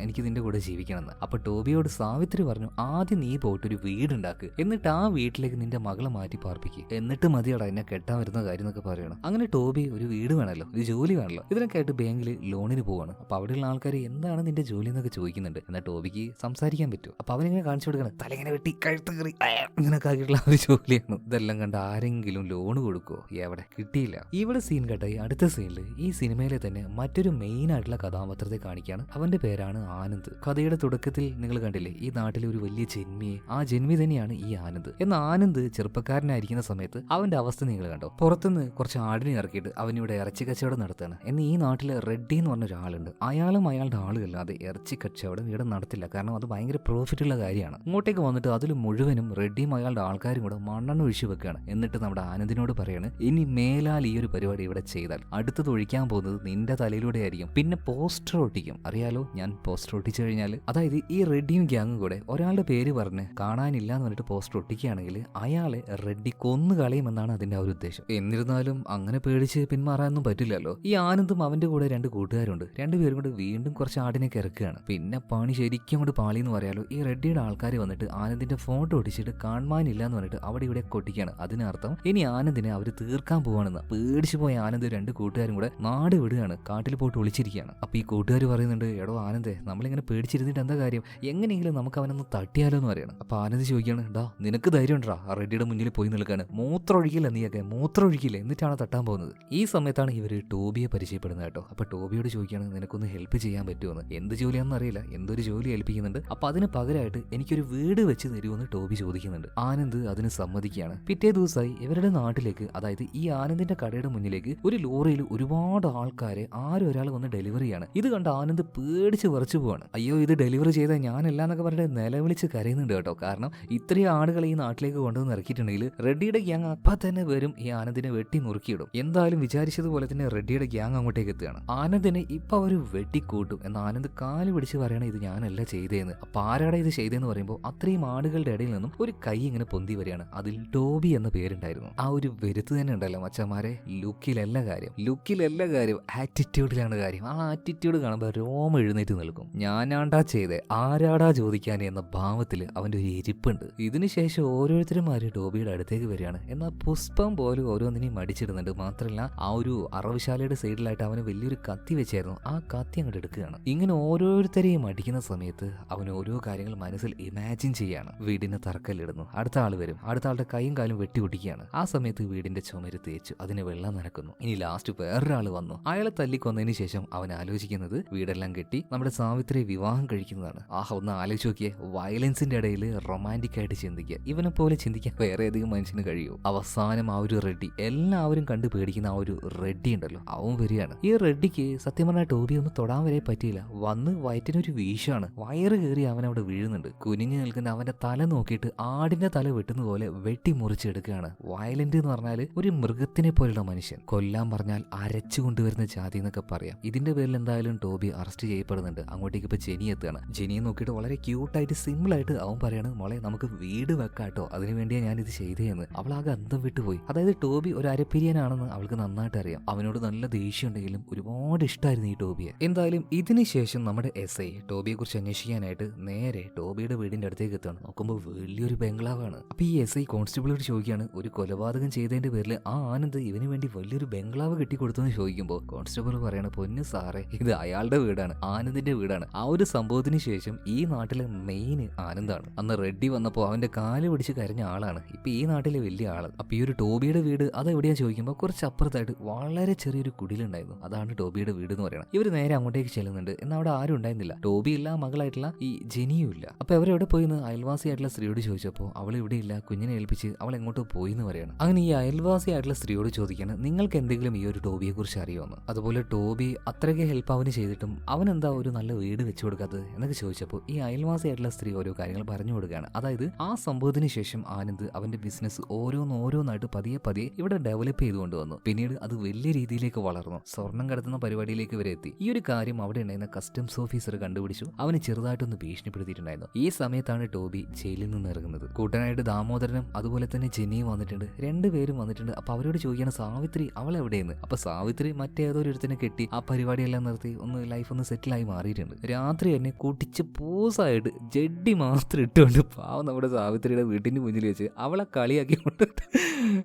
എനിക്ക് നിന്റെ കൂടെ ജീവിക്കണം എന്ന്. അപ്പൊ ടോബിയോട് സാവിത്രി പറഞ്ഞു, ആദ്യം നീ പോയിട്ട് ഒരു വീടുണ്ടാക്ക്, എന്നിട്ട് ആ വീട്ടിലേക്ക് നിന്റെ മകളെ മാറ്റി പാർപ്പിക്കുക, എന്നിട്ട് മതിയടാ എന്നെ കെട്ടാൻ വരുന്ന കാര്യം എന്നൊക്കെ പറയണം. അങ്ങനെ ടോബി ഒരു വീട് വേണമല്ലോ, ഒരു ജോലി വേണമല്ലോ. ഇതിനൊക്കെ ആയിട്ട് ബാങ്കിൽ ലോണിന് പോവാണ്. അപ്പൊ അവിടെയുള്ള ആൾക്കാർ എന്താണ് നിന്റെ ജോലി എന്നൊക്കെ ചോദിക്കുന്നുണ്ട്. എന്നാൽ ടോബിക്ക് സംസാരിക്കാൻ പറ്റും. അപ്പൊ അവനിങ്ങനെ കാണിച്ചു കൊടുക്കണം, തലങ്ങനെ വെട്ടി കഴുത്ത് കയറി ഇങ്ങനൊക്കെ ആക്കിയിട്ടുള്ള ഒരു ജോലിയാണ്. ഇതെല്ലാം കണ്ട് ആരെങ്കിലും ലോൺ കൊടുക്കുവോ? എവിടെ കിട്ടിയില്ല. ഇവിടെ സീൻ കട്ടായി അടുത്ത സീനിൽ ഈ സിനിമയിലെ തന്നെ മറ്റൊരു മെയിൻ ആയിട്ടുള്ള കഥാപാത്രത്തെ കാണിക്കുകയാണ്. അവന്റെ പേരാണ് ആനന്ദ്. കഥയുടെ തുടക്കത്തിൽ നിങ്ങൾ കണ്ടില്ലേ, ഈ നാട്ടിലെ ഒരു വലിയ ജന്മിയെ, ആ ജന്മി തന്നെയാണ് ഈ ആനന്ദ്. എന്നാൽ ആനന്ദ് ചെറുപ്പക്കാരനായിരിക്കുന്ന സമയത്ത് അവന്റെ അവസ്ഥ നിങ്ങൾ കണ്ടോ? പുറത്തുനിന്ന് കുറച്ച് ആടിനെ ഇറക്കിയിട്ട് അവനിവിടെ ഇറച്ചി കച്ചവടം നടത്തുകയാണ്. എന്നാൽ ഈ നാട്ടിലെ റെഡ്ഡി എന്ന് പറഞ്ഞ ഒരാളുണ്ട്. അയാളും അയാളുടെ ആളുകല്ലാതെ ഇറച്ചി കച്ചവടം ഇവിടെ നടത്തില്ല, കാരണം അത് ഭയങ്കര പ്രോഫിറ്റ് ഉള്ള കാര്യമാണ്. ഇങ്ങോട്ടേക്ക് വന്നിട്ട് അതിൽ മുഴുവനും റെഡ്ഡിയും അയാളുടെ ആൾക്കാരും കൂടെ മണ്ണെണ്ണ ഒഴിച്ചു വെക്കുകയാണ്. എന്നിട്ട് നമ്മുടെ ആനന്ദിനോട് പറയാണ്, ഇനി മേലാൽ ഈ ഒരു പരിപാടി ഇവിടെ ചെയ്താൽ അടുത്തത് ഒഴിക്കാൻ പോകുന്നത് നിന്റെ തലയിലൂടെ ആയിരിക്കും, പിന്നെ പോസ്റ്റർ ഒട്ടിക്കും. അറിയാലോ ഞാൻ പോസ്റ്റർ ഒട്ടിച്ചു കഴിഞ്ഞാൽ, അതായത് ഈ റെഡ്ഡിയും ഗ്യാങ്ങും കൂടെ ഒരാളുടെ പേര് പറഞ്ഞ് കാണാനില്ല എന്ന് പറഞ്ഞിട്ട് പോസ്റ്റർ ഒട്ടിക്കുകയാണെങ്കിൽ അയാളെ റെഡ്ഡി കൊന്നു കളയുമെന്നാണ് അതിന്റെ ആ ഒരു ഉദ്ദേശം. എന്നിരുന്നാലും അങ്ങനെ പേടിച്ച് പിന്മാറാനൊന്നും പറ്റില്ലല്ലോ. ഈ ആനന്ദും അവന്റെ കൂടെ രണ്ട് കൂട്ടുകാരുണ്ട്. രണ്ടുപേരും കൂടെ വീണ്ടും കുറച്ച് ആടിനെ ഇറക്കുകയാണ്. പിന്നെ പണി ശരിക്കും കൊണ്ട് പാളി എന്ന് പറയാലോ. ഈ റെഡ്ഡിയുടെ ആൾക്കാർ വന്നിട്ട് ആനന്ദിന്റെ ഫോട്ടോ ഒട്ടിച്ചിട്ട് കാണാനില്ല എന്ന് പറഞ്ഞിട്ട് അവിടെ ഇവിടെ കൊട്ടിക്കാണ്. അതിനർത്ഥം ഇനി ആനന്ദിനെ അവർ തീർക്കാൻ പോവാണെന്ന്. പേടിച്ചു പോയ ആനന്ദ് രണ്ട് കൂട്ടുകാരും കൂടെ നാട് വിടുകയാണ്, കാട്ടിൽ പോയിട്ട് ഒളിച്ചിരിക്കുകയാണ്. അപ്പൊ ഈ കൂട്ടുകാർ പറയുന്നുണ്ട്, എടോ ആനന്ദേ, നമ്മളിങ്ങനെ പേടിച്ചിരുന്നിട്ട് എന്താ കാര്യം, എങ്ങനെയെങ്കിലും നമുക്ക് അവനൊന്ന് തട്ടിയാലോ എന്ന് പറയണം. അപ്പൊ ആനന്ദ് ചോദിക്കുകയാണ്, ഡാ നിനക്ക് ധൈര്യം ഉണ്ടാ ആ റെഡ്ഡിയുടെ മുന്നിൽ പോയി നിൽക്കാണ്, മൂത്രമൊഴിക്കില്ല നീയൊക്കെ, മൂത്രമൊഴിക്കില്ല, എന്നിട്ടാണ് തട്ടാൻ പോകുന്നത്. ഈ സമയത്താണ് ഇവര് ടോബിയെ പരിചയപ്പെടുന്നത് കേട്ടോ. അപ്പൊ ടോബിയോട് ചോദിക്കുകയാണ്, നിനക്കൊന്ന് ഹെൽപ്പ് ചെയ്യാൻ പറ്റുമെന്ന്. എന്ത് ജോലിയാണെന്ന് അറിയില്ല, എന്തൊരു ജോലി ഏൽപ്പിക്കുന്നുണ്ട്. അപ്പൊ അതിന് പകരമായിട്ട് എനിക്കൊരു വീട് വെച്ച് തരുമെന്ന് ടോബി ചോദിക്കുന്നുണ്ട്. ആനന്ദ് അതിന് സമ്മതിക്കുകയാണ്. പിറ്റേ ദിവസമായി ഇവരുടെ നാട്ടിലേക്ക്, അതായത് ഈ ആനന്ദിന്റെ കടയുടെ മുന്നിലേക്ക് ഒരു ലോറിയിൽ ഒരുപാട് ആൾക്കാരെ ആരും ഒരാൾ വന്ന് ഡെലിവറി ചെയ്യാണ്. ഇത് കണ്ട് ആനന്ദ് പേടിച്ച് വിറച്ചു പോവാണ്. അയ്യോ ഇത് ഡെലിവറി ചെയ്ത ഞാനല്ല എന്നൊക്കെ പറഞ്ഞിട്ട് നിലവിളിച്ച് കരയുന്നുണ്ട് കേട്ടോ. കാരണം ഇത്രയും ആളുകളെ ഈ നാട്ടിലേക്ക് കൊണ്ടുവന്ന് ഇറക്കിയിട്ടുണ്ടെങ്കിൽ റെഡ്ഡിയുടെ ഗ്യാങ് അപ്പൊ തന്നെ വരും ഈ ആനന്ദിനെ വെട്ടി നുറുക്കിയിടും. എന്തായാലും വിചാരിച്ചതുപോലെ തന്നെ റെഡ്ഡിയുടെ ഗ്യാങ് അങ്ങോട്ടേക്ക് എത്തുകയാണ്. ആനന്ദിനെ ഇപ്പൊ അവര് വെട്ടിക്കൂട്ടും എന്ന് ആനന്ദ് കാല് പിടിച്ച് പറയണേ, ഇത് ഞാനല്ല ചെയ്തേന്ന്. അപ്പൊ ആരാടെ ഇത് ചെയ്തതെന്ന് പറയുമ്പോൾ അത്രയും ആടുകളുടെ ഇടയിൽ നിന്നും ഒരു കൈ ഇങ്ങനെ പൊന്തി വരികയാണ്. അതിൽ ടോബി എന്ന പേരുണ്ടായിരുന്നു. ആ ഒരു വരുത്ത് തന്നെ ഉണ്ടല്ലോ മച്ചന്മാരെ, ലുക്കിലല്ല കാര്യം, ആറ്റിറ്റ്യൂഡിലാണ് കാര്യം. ആ ആറ്റിറ്റ്യൂഡ് കാണുമ്പോൾ രോമ എഴുന്നേറ്റ് നിൽക്കും. ഞാനാണ്ടാ ചെയ്തേ, ആരാടാ ചോദിക്കാൻ എന്ന ഭാവത്തിൽ അവന്റെ ഒരു ഇരിപ്പുണ്ട്. ഇതിനുശേഷം ഓരോരുത്തരുമാര് ടോബിയുടെ അടുത്തേക്ക് വരികയാണ്. എന്നാൽ പുഷ്പം പോലും ഓരോന്നിനെയും മടിച്ചിടുന്നുണ്ട്. മാത്രമല്ല ആ ഒരു അറവുശാലയുടെ സൈഡിലായിട്ട് അവന് വലിയൊരു കത്തി വെച്ചായിരുന്നു. ആ കത്തി അങ്ങോട്ട് എടുക്കുകയാണ്. ഇങ്ങനെ ഓരോരുത്തരെയും അടിക്കുന്ന സമയത്ത് അവൻ ഓരോ കാര്യങ്ങൾ മനസ്സിൽ ഇമാജിൻ ചെയ്യാണ്. വീടിന് തറക്കല്ലിടുന്നു, അടുത്ത ആൾ വരും, അടുത്ത ആളുടെ കൈയും കാലും വെട്ടി ഒടിക്കുകയാണ്. ആ സമയത്ത് വീടിന്റെ ചുമര് തേച്ചു, അതിന് വെള്ളം നനക്കുന്നു. ഇനി ലാസ്റ്റ് വേറൊരാൾ വന്നു, അയാളെ തല്ലിക്കൊന്നതിന് ശേഷം അവൻ ആലോചിക്കുന്നത് വീടെല്ലാം കെട്ടി നമ്മുടെ സാവിത്രിയെ വിവാഹം കഴിക്കുന്ന കാണിക്കുന്നതാണ്. ഒന്ന് ആലോചിച്ച് നോക്കിയേ, വയലൻസിന്റെ ഇടയിൽ റൊമാൻറ്റിക് ആയിട്ട് ചിന്തിക്കുക. ഇവനെ പോലെ ചിന്തിക്കാൻ വേറെ ഏതെങ്കിലും മനുഷ്യന് കഴിയുമോ? അവസാനം ആ ഒരു റെഡ്ഡി, എല്ലാവരും കണ്ടു പേടിക്കുന്ന ആ ഒരു റെഡ്ഡി ഉണ്ടല്ലോ, അവൻ വരികയാണ്. ഈ റെഡ്ഡിക്ക് സത്യം പറഞ്ഞാൽ ടോബി ഒന്ന് തൊടാൻ വരെ പറ്റിയില്ല. വന്ന് വയറ്റിനൊരു വീശാണ്, വയറ് കയറി അവൻ അവിടെ വീഴുന്നുണ്ട്. കുനിഞ്ഞു നിൽക്കുന്ന അവന്റെ തല നോക്കിയിട്ട് ആടിന്റെ തല വെട്ടുന്ന പോലെ വെട്ടി മുറിച്ചെടുക്കുകയാണ്. വയലന്റ് എന്ന് പറഞ്ഞാൽ ഒരു മൃഗത്തിനെ പോലുള്ള മനുഷ്യൻ, കൊല്ലാൻ പറഞ്ഞാൽ അരച്ചു കൊണ്ടുവരുന്ന ജാതി എന്നൊക്കെ പറയാം. ഇതിന്റെ പേരിൽ എന്തായാലും ടോബി അറസ്റ്റ് ചെയ്യപ്പെടുന്നുണ്ട്. അങ്ങോട്ടേക്ക് ഇപ്പൊ ജെനി എത്തുകയാണ്. ജെനിയെ നോക്കിയിട്ട് വളരെ ക്യൂട്ടായിട്ട് സിമ്പിളായിട്ട് അവൻ പറയാണ്, മോളെ നമുക്ക് വീട് വെക്കാട്ടോ, അതിനുവേണ്ടിയാ ഞാൻ ഇത് ചെയ്തതെന്ന്. അവൾ ആകെ അന്തം വിട്ടുപോയി. അതായത് ടോബി ഒരു അരപ്പിരിയനാണെന്ന് അവൾക്ക് നന്നായിട്ട് അറിയാം. അവനോട് നല്ല ദേഷ്യം ഉണ്ടെങ്കിലും ഒരുപാട് ഇഷ്ടമായിരുന്നു ഈ ടോബിയെ. എന്തായാലും ഇതിന് ശേഷം നമ്മുടെ SI ടോബിയെ കുറിച്ച് അന്വേഷിക്കാനായിട്ട് നേരെ ടോബിയുടെ വീടിന്റെ അടുത്തേക്ക് എത്തുകയാണ്. നോക്കുമ്പോൾ വലിയൊരു ബംഗ്ലാവാണ്. അപ്പൊ ഈ SI കോൺസ്റ്റബിളോട് ചോദിക്കുകയാണ്, ഒരു കൊലപാതകം ചെയ്തതിന്റെ പേരിൽ ആ ആനന്ദ് ഇവന് വേണ്ടി വലിയൊരു ബംഗ്ലാവ് കെട്ടിക്കൊടുത്തെന്ന് ചോദിക്കുമ്പോൾ കോൺസ്റ്റബിൾ പറയാണ്, പൊന്നു സാറേ, ഇത് അയാളുടെ വീടാണ്, ആനന്ദിന്റെ വീടാണ്. ആ ഒരു സംഭവത്തിന് ശേഷം ഈ നാട്ടിലെ മെയിൻ ആനന്ദാണ്. അന്ന് റെഡ്ഡി വന്നപ്പോൾ അവന്റെ കാല് പിടിച്ച് കരഞ്ഞ ആളാണ് ഇപ്പൊ ഈ നാട്ടിലെ വലിയ ആള്. അപ്പൊ ഈ ഒരു ടോബിയുടെ വീട് അതെവിടെയാ ചോദിക്കുമ്പോൾ കുറച്ച് അപ്പുറത്തായിട്ട് വളരെ ചെറിയൊരു കുടിലുണ്ടായിരുന്നു. അതാണ് ടോബിയുടെ വീട് എന്ന് പറയുന്നത്. ഇവർ നേരെ അങ്ങോട്ടേക്ക് ചെല്ലുന്നുണ്ട്. എന്നാൽ അവിടെ ആരും ഉണ്ടായിരുന്നില്ല. ടോബി ഇല്ല, മകളായിട്ടുള്ള ഈ ജെനിയും ഇല്ല. അപ്പൊ അവരെവിടെ പോയിന്ന് അയൽവാസിയായിട്ടുള്ള സ്ത്രീയോട് ചോദിച്ചപ്പോൾ അവൾ ഇവിടെ ഇല്ല, കുഞ്ഞിനെ ഏൽപ്പിച്ച് അവൾ എങ്ങോട്ടോ പോയി എന്ന് പറയാണ്. അങ്ങനെ ഈ അയൽവാസിയായിട്ടുള്ള സ്ത്രീയോട് ചോദിക്കാണ്, നിങ്ങൾക്ക് എന്തെങ്കിലും ഈ ഒരു ടോബിയെ കുറിച്ച് അറിയുമെന്ന്. അതുപോലെ ടോബി അത്രയ്ക്ക് ഹെൽപ്പ് അവന് ചെയ്തിട്ടും അവൻ എന്താ ഒരു നല്ല വീട് വെച്ചു കൊടുക്കാത്തത് എന്നൊക്കെ ചോദിച്ചപ്പോൾ ഈ അയൽവാസിയായിട്ടുള്ള സ്ത്രീ ഓരോ കാര്യങ്ങൾ പറഞ്ഞു കൊടുക്കുകയാണ്. അതായത് ആ സംഭവത്തിന് ശേഷം ആനന്ദ് അവന്റെ ബിസിനസ് ഓരോന്നായിട്ട് പതിയെ ഇവിടെ ഡെവലപ്പ് ചെയ്തുകൊണ്ട് വന്നു. പിന്നീട് അത് വലിയ രീതിയിലേക്ക് വളർന്നു. സ്വർണം കടത്തുന്ന പരിപാടിയിലേക്ക് വരെ എത്തി. ഈ ഒരു കാര്യം അവിടെ ഉണ്ടായിരുന്ന കസ്റ്റംസ് ഓഫീസർ കണ്ടുപിടിച്ചു. അവന് ചെറുതായിട്ടൊന്ന് ഭീഷണിപ്പെടുത്തിയിട്ടുണ്ടായിരുന്നു. ഈ സമയത്താണ് ടോബി ജയിലിൽ നിന്ന് ഇറങ്ങുന്നത്. കൂട്ടനായിട്ട് ദാമോദരനും അതുപോലെ തന്നെ ജെനിയും വന്നിട്ടുണ്ട്. രണ്ടുപേരും വന്നിട്ടുണ്ട്. അപ്പൊ അവരോട് ചോദിക്കാണ്, സാവിത്രി അവൾ എവിടെയെന്ന്. അപ്പൊ സാവിത്രി മറ്റേതൊരുത്തിനെ കെട്ടി ആ പരിപാടിയെല്ലാം നിർത്തി ഒന്ന് ലൈഫ് ഒന്ന് സെറ്റിലായി മാറിയിട്ടുണ്ട്. രാത്രി തന്നെ കുട്ടിച്ച് പൂസായിട്ട് ജഡ്ഡി മാത്രം ഇട്ടുകൊണ്ട് പാവം നമ്മുടെ സാവിത്രിയുടെ വീട്ടിന്റെ മുന്നിൽ വെച്ച് അവളെ കളിയാക്കി കൊണ്ടിട്ട്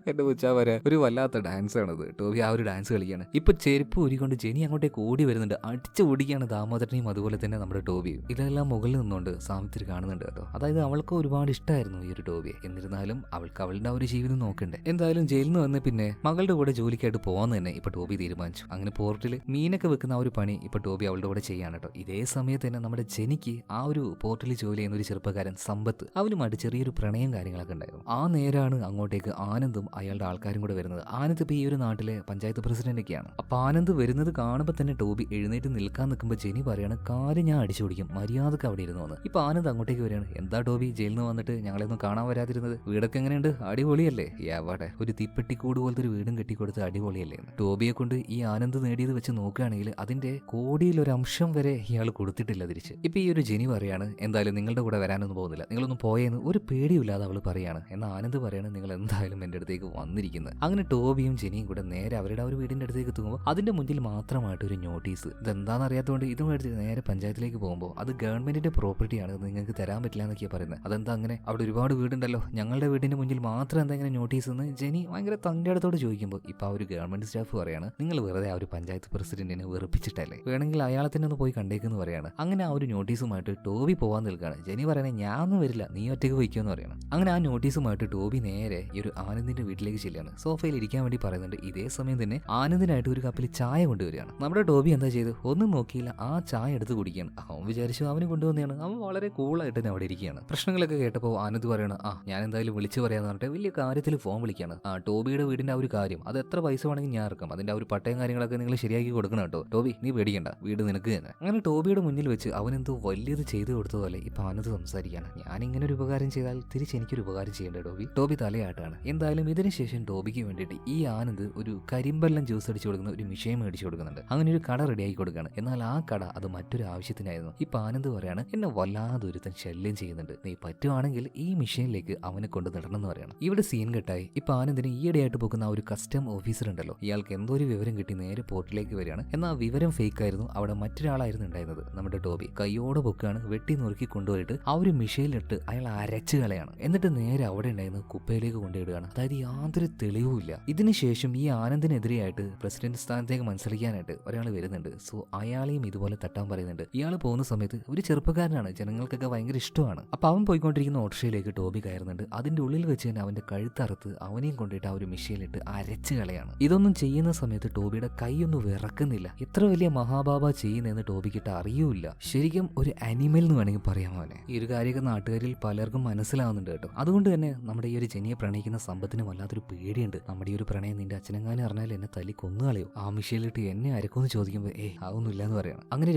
എന്റെ ഉച്ച വരെ ഒരു വല്ലാത്ത ഡാൻസ് ആണത്. ടോബി ആ ഒരു ഡാൻസ് കളിക്കുകയാണ്. ഇപ്പൊ ചെരുപ്പ് ഊരിക്കൊണ്ട് ജെനി അങ്ങോട്ടേക്ക് ഓടി വരുന്നുണ്ട്. അടിച്ചു ഓടിക്കുകയാണ് ദാമോദരനെയും അതുപോലെ തന്നെ നമ്മുടെ ടോബിയും. ഇതെല്ലാം മുകളിൽ നിന്നുകൊണ്ട് സാവിത്രി കാണുന്നുണ്ട് കേട്ടോ. അതായത് അവൾക്ക് ഒരുപാട് ഇഷ്ടമായിരുന്നു ഈ ഒരു ടോബിയെ. എന്നിരുന്നാലും അവൾക്ക് അവളുടെ ആ ഒരു ജീവിതം നോക്കണ്ടേ. എന്തായാലും ജയിലിൽ നിന്ന് വന്ന് പിന്നെ മകളുടെ കൂടെ ജോലിക്കായിട്ട് പോകാന്ന് തന്നെ ഇപ്പൊ ടോബി തീരുമാനിച്ചു. അങ്ങനെ പോർട്ടിൽ മീനൊക്കെ വെക്കുന്ന ആ ഒരു പണി ഇപ്പൊ ടോബി അവളുടെ കൂടെ ചെയ്യാണ് കേട്ടോ. ഇതേ സമയത്ത് തന്നെ നമ്മുടെ ജെനിക്ക് ആ ഒരു പോർട്ടിൽ ജോലി ചെയ്യുന്ന ഒരു ചെറുപ്പക്കാരൻ സമ്പത്ത്, അവനുമായിട്ട് ചെറിയൊരു പ്രണയം കാര്യങ്ങളൊക്കെ ഉണ്ടായിരുന്നു. ആ നേരാണ് അങ്ങോട്ടേക്ക് ആനന്ദും അയാളുടെ ആൾക്കാരും കൂടെ വരുന്നത്. ആനന്ദ് ഇപ്പൊ ഈ ഒരു നാട്ടിലെ പഞ്ചായത്ത് പ്രസിഡന്റ് ഒക്കെയാണ്. അപ്പൊ ആനന്ദ് വരുന്നത് കാണുമ്പോൾ തന്നെ ടോബി എഴുന്നേറ്റ് നിൽക്കാൻ നിൽക്കുമ്പോൾ ജെനി പറയാണ്, കാര്യം ഞാൻ അടിച്ചു പിടിക്കും, മര്യാദക്ക് അവിടെ ഇരുന്നു വന്ന്. ഇപ്പൊ ആനന്ദ് അങ്ങോട്ടേക്ക് വരികയാണ്. എന്താ ടോബി ജയിലിൽ നിന്ന് വന്നിട്ട് ഞങ്ങളെയൊന്നും കാണാൻ വരാതിരുന്നത്? വീടൊക്കെ എങ്ങനെയുണ്ട്? അടിപൊളിയല്ലേ? എവിടെ ഒരു തീപ്പെട്ടിക്കൂട് പോലത്തെ ഒരു വീടും കെട്ടിക്കൊടുത്ത് അടിപൊളിയല്ലേ? ടോബിയെ കൊണ്ട് ഈ ആനന്ദ് നേടിയത് വെച്ച് നോക്കുകയാണെങ്കിൽ അതിന്റെ കോടിയിൽ ഒരു അംശം വരെ ഇയാൾ കൊടുത്തിട്ടില്ല തിരിച്ച്. ഇപ്പൊ ഈ ഒരു ജെനി പറയാണ്, എന്തായാലും നിങ്ങളുടെ കൂടെ വരാനൊന്നും പോകുന്നില്ല, നിങ്ങളൊന്നും പോയെന്ന് ഒരു പേടിയില്ലാതെ അവള് പറയാണ്. എന്നാൽ ആനന്ദ് പറയാണ്, നിങ്ങൾ എന്തായാലും എന്റെ അടുത്തേക്ക് വന്നിരിക്കുന്നത്. അങ്ങനെ ടോബിയും ജെനിയും കൂടെ നേരെ അവരുടെ ഒരു വീടിന്റെ അടുത്തേക്ക് എത്തുമ്പോൾ അതിന്റെ മുന്നിൽ മാത്രമായിട്ട് ഒരു നോട്ടീസ്. ഇതെന്താണെന്ന് അറിയാത്തതുകൊണ്ട് ഇതും എടുത്ത് നേരെ പഞ്ചായത്തിലേക്ക് പോകുമ്പോൾ അത് ഗവൺമെന്റിന്റെ പ്രോപ്പർട്ടിയാണ്, നിങ്ങൾക്ക് തരാൻ പറ്റില്ല എന്നൊക്കെയാണ് പറയുന്നത്. അതെന്താ അങ്ങനെ? അവിടെ ഒരുപാട് വീടുണ്ടല്ലോ, ഞങ്ങളുടെ വീടിന്റെ മുന്നിൽ മാത്രം എന്താ ഇങ്ങനെ നോട്ടീസ് എന്ന് ജെനി ഭയങ്കര തന്റെ അടുത്തോട് ചോദിക്കുമ്പോൾ ഇപ്പൊ ആ ഒരു ഗവൺമെന്റ് സ്റ്റാഫ് പറയാണ്, നിങ്ങൾ വെറുതെ ആ ഒരു പഞ്ചായത്ത് പ്രസിഡന്റിനെ വെറുപ്പിച്ചിട്ടല്ലേ, വേണമെങ്കിൽ അയാളെ തന്നെ ഒന്ന് പോയി കണ്ടേക്കെന്ന് പറയാണ്. അങ്ങനെ ആ ഒരു നോട്ടീസുമായിട്ട് ടോബി പോവാൻ നിൽക്കുകയാണ്. ജെനി പറയണേ, ഞാനൊന്നും വരില്ല, നീ ഒറ്റയ്ക്ക് പോയിക്കുമെന്ന് പറയണം. അങ്ങനെ ആ നോട്ടീസുമായിട്ട് ടോബി നേരെ ഈ ഒരു ആനന്ദിന്റെ വീട്ടിലേക്ക് ചെല്ലുകയാണ്. സോഫയിൽ ഇരിക്കാൻ വേണ്ടി പറയുന്നുണ്ട്. ഇതേ സമയം തന്നെ ആനന്ദിനായിട്ട് ഒരു കപ്പിൽ ചായ കൊണ്ടുവരികയാണ്. നമ്മുടെ ടോബി എന്താ ചെയ്ത് ഒന്നും നോക്കിയില്ല, ആ ചായ എടുത്ത് കുടിക്കുകയാണ്. അവൻ വിചാരിച്ചു അവന് കൊണ്ടുവന്നെയാണ്. അവൻ വളരെ കൂളായിട്ട് തന്നെ അവിടെ ഇരിക്കുകയാണ്. പ്രശ്നങ്ങളൊക്കെ കേട്ടപ്പോൾ ആനന്ദ് പറയണം, ഞാൻ എന്തായാലും വിളിച്ചു പറയാന്ന് പറഞ്ഞിട്ട് വലിയ കാര്യത്തിൽ ഫോൺ വിളിക്കുകയാണ്. ടോബിയുടെ വീടിന്റെ ആ ഒരു കാര്യം, അത് എത്ര പൈസ വേണമെങ്കിൽ ഞാൻ ഇറക്കാം, അതിന്റെ ആ ഒരു പട്ടയം കാര്യങ്ങളൊക്കെ നിങ്ങൾ ശരിയാക്കി കൊടുക്കണം കേട്ടോ. ടോബി നീ പേടിക്കണ്ട, വീട് നിനക്ക് തന്നെ. അങ്ങനെ ടോബിയുടെ മുന്നിൽ വെച്ച് അവനെന്തോ വലിയത് ചെയ്തു കൊടുത്തതുപോലെ ഇപ്പൊ ആനന്ദ് സംസാരിക്കുകയാണ്. ഞാൻ ഇങ്ങനെ ഒരു ഉപകാരം ചെയ്താൽ തിരിച്ച് എനിക്കൊരു ഉപകാരം ചെയ്യേണ്ട ടോബി. ടോബി തലയാട്ടാണ്. എന്തായാലും ഇതിനുശേഷം ടോബിക്ക് വേണ്ടിയിട്ട് ഈ ആനന്ദ് ഒരു കരിമ്പെല്ലാം ജ്യൂസ് അടിച്ചു കൊടുക്കുന്ന ഒരു മിഷയം മേടിച്ചു കൊടുക്കുന്നുണ്ട്. അങ്ങനെ ഒരു കട റെഡിയാക്കി കൊടുക്കുകയാണ്. എന്നാൽ ആ കട അത് മറ്റൊരു ആവശ്യത്തിനായിരുന്നു. ഇപ്പൊ ആനന്ദ് പറയാണ്, എന്നെ വല്ലാതെ ഒരുത്തൻ ശല്യം ചെയ്യുന്നുണ്ട്, നീ പറ്റുവാണെങ്കിൽ ഈ മിഷനിലേക്ക് അവനെ കൊണ്ട് നടണം എന്ന് പറയണം. ഇവിടെ സീൻ കെട്ടായി. ഇപ്പൊ ആനന്ദിന് ഈയിടെയായിട്ട് പോകുന്ന ആ ഒരു കസ്റ്റം ഓഫീസർ ഉണ്ടല്ലോ, ഇയാൾക്ക് എന്തോ ഒരു വിവരം കിട്ടി നേരെ പോർട്ടിലേക്ക് വരികയാണ്. എന്നാൽ വിവരം ഫേക്ക് ആയിരുന്നു. അവിടെ മറ്റൊരാളായിരുന്നു ഉണ്ടായിരുന്നത്. നമ്മുടെ ടോബി കൈയോടെ പൊക്കാണ്, വെട്ടി നുറുക്കി കൊണ്ടുപോയിട്ട് ആ ഒരു മിഷയിലിട്ട് അയാൾ അരച്ചു കളയാണ്. എന്നിട്ട് നേരെ അവിടെ ഉണ്ടായിരുന്ന കുപ്പയിലേക്ക് കൊണ്ടുപോയിടുകയാണ്. അതായത് യാതൊരു തെളിവുമില്ല. ഇതിനുശേഷം ഈ ആനന്ദിനെതിരെയായിട്ട് പ്രസിഡന്റ് സ്ഥാനത്തേക്ക് മത്സരിക്കാനായിട്ട് ഒരാൾ വരുന്നുണ്ട്. സോ അയാളെയും ഇതുപോലെ തട്ടാൻ പറയുന്നുണ്ട്. ഇയാൾ പോകുന്ന സമയത്ത് ഒരു ചെറുപ്പക്കാരനാണ്, ജനങ്ങൾക്കൊക്കെ ഭയങ്കര ഇഷ്ടമാണ്. അപ്പൊ അവൻ പോയിക്കൊണ്ടിരിക്കുന്ന ഓട്ടോറിക്ഷയിലേക്ക് ടോബി കയറുന്നുണ്ട്. അതിന്റെ ഉള്ളിൽ വെച്ച് തന്നെ അവന്റെ കഴുത്തറുത്ത് അവനെയും കൊണ്ടിട്ട് ആ ഒരു മിഷയിലിട്ട് അരച്ചു കളയാണ്. ഇതൊന്നും ചെയ്യുന്ന സമയത്ത് ടോബിയുടെ കൈയൊന്നും വിറക്കുന്നില്ല. എത്ര വലിയ മഹാബാബ ചെയ്യുന്നതെന്ന് ടോബിക്കിട്ട് അറിയൂല. ശരിക്കും ശരിക്കും ഒരു അനിമൽ എന്ന് വേണമെങ്കിൽ പറയാം അവനെ. ഈ ഒരു കാര്യമൊക്കെ നാട്ടുകാരിൽ പലർക്കും മനസ്സിലാവുന്നുണ്ട് കേട്ടോ. അതുകൊണ്ട് തന്നെ നമ്മുടെ ഈ ഒരു ജെനിയെ പ്രണയിക്കുന്ന സമ്പത്തിന് വല്ലാത്തൊരു പേടിയുണ്ട്. നമ്മുടെ ഈ ഒരു പ്രണയം നിന്റെ അച്ഛനെങ്ങാനും അറിഞ്ഞാൽ എന്നെ തല്ലി കൊന്നുകളയോ, ആ മിഷയിലിട്ട് എന്നെ അരക്കുമെന്ന് ചോദിക്കുമ്പോൾ അതൊന്നുമില്ല എന്ന് പറയണം. അങ്ങനെ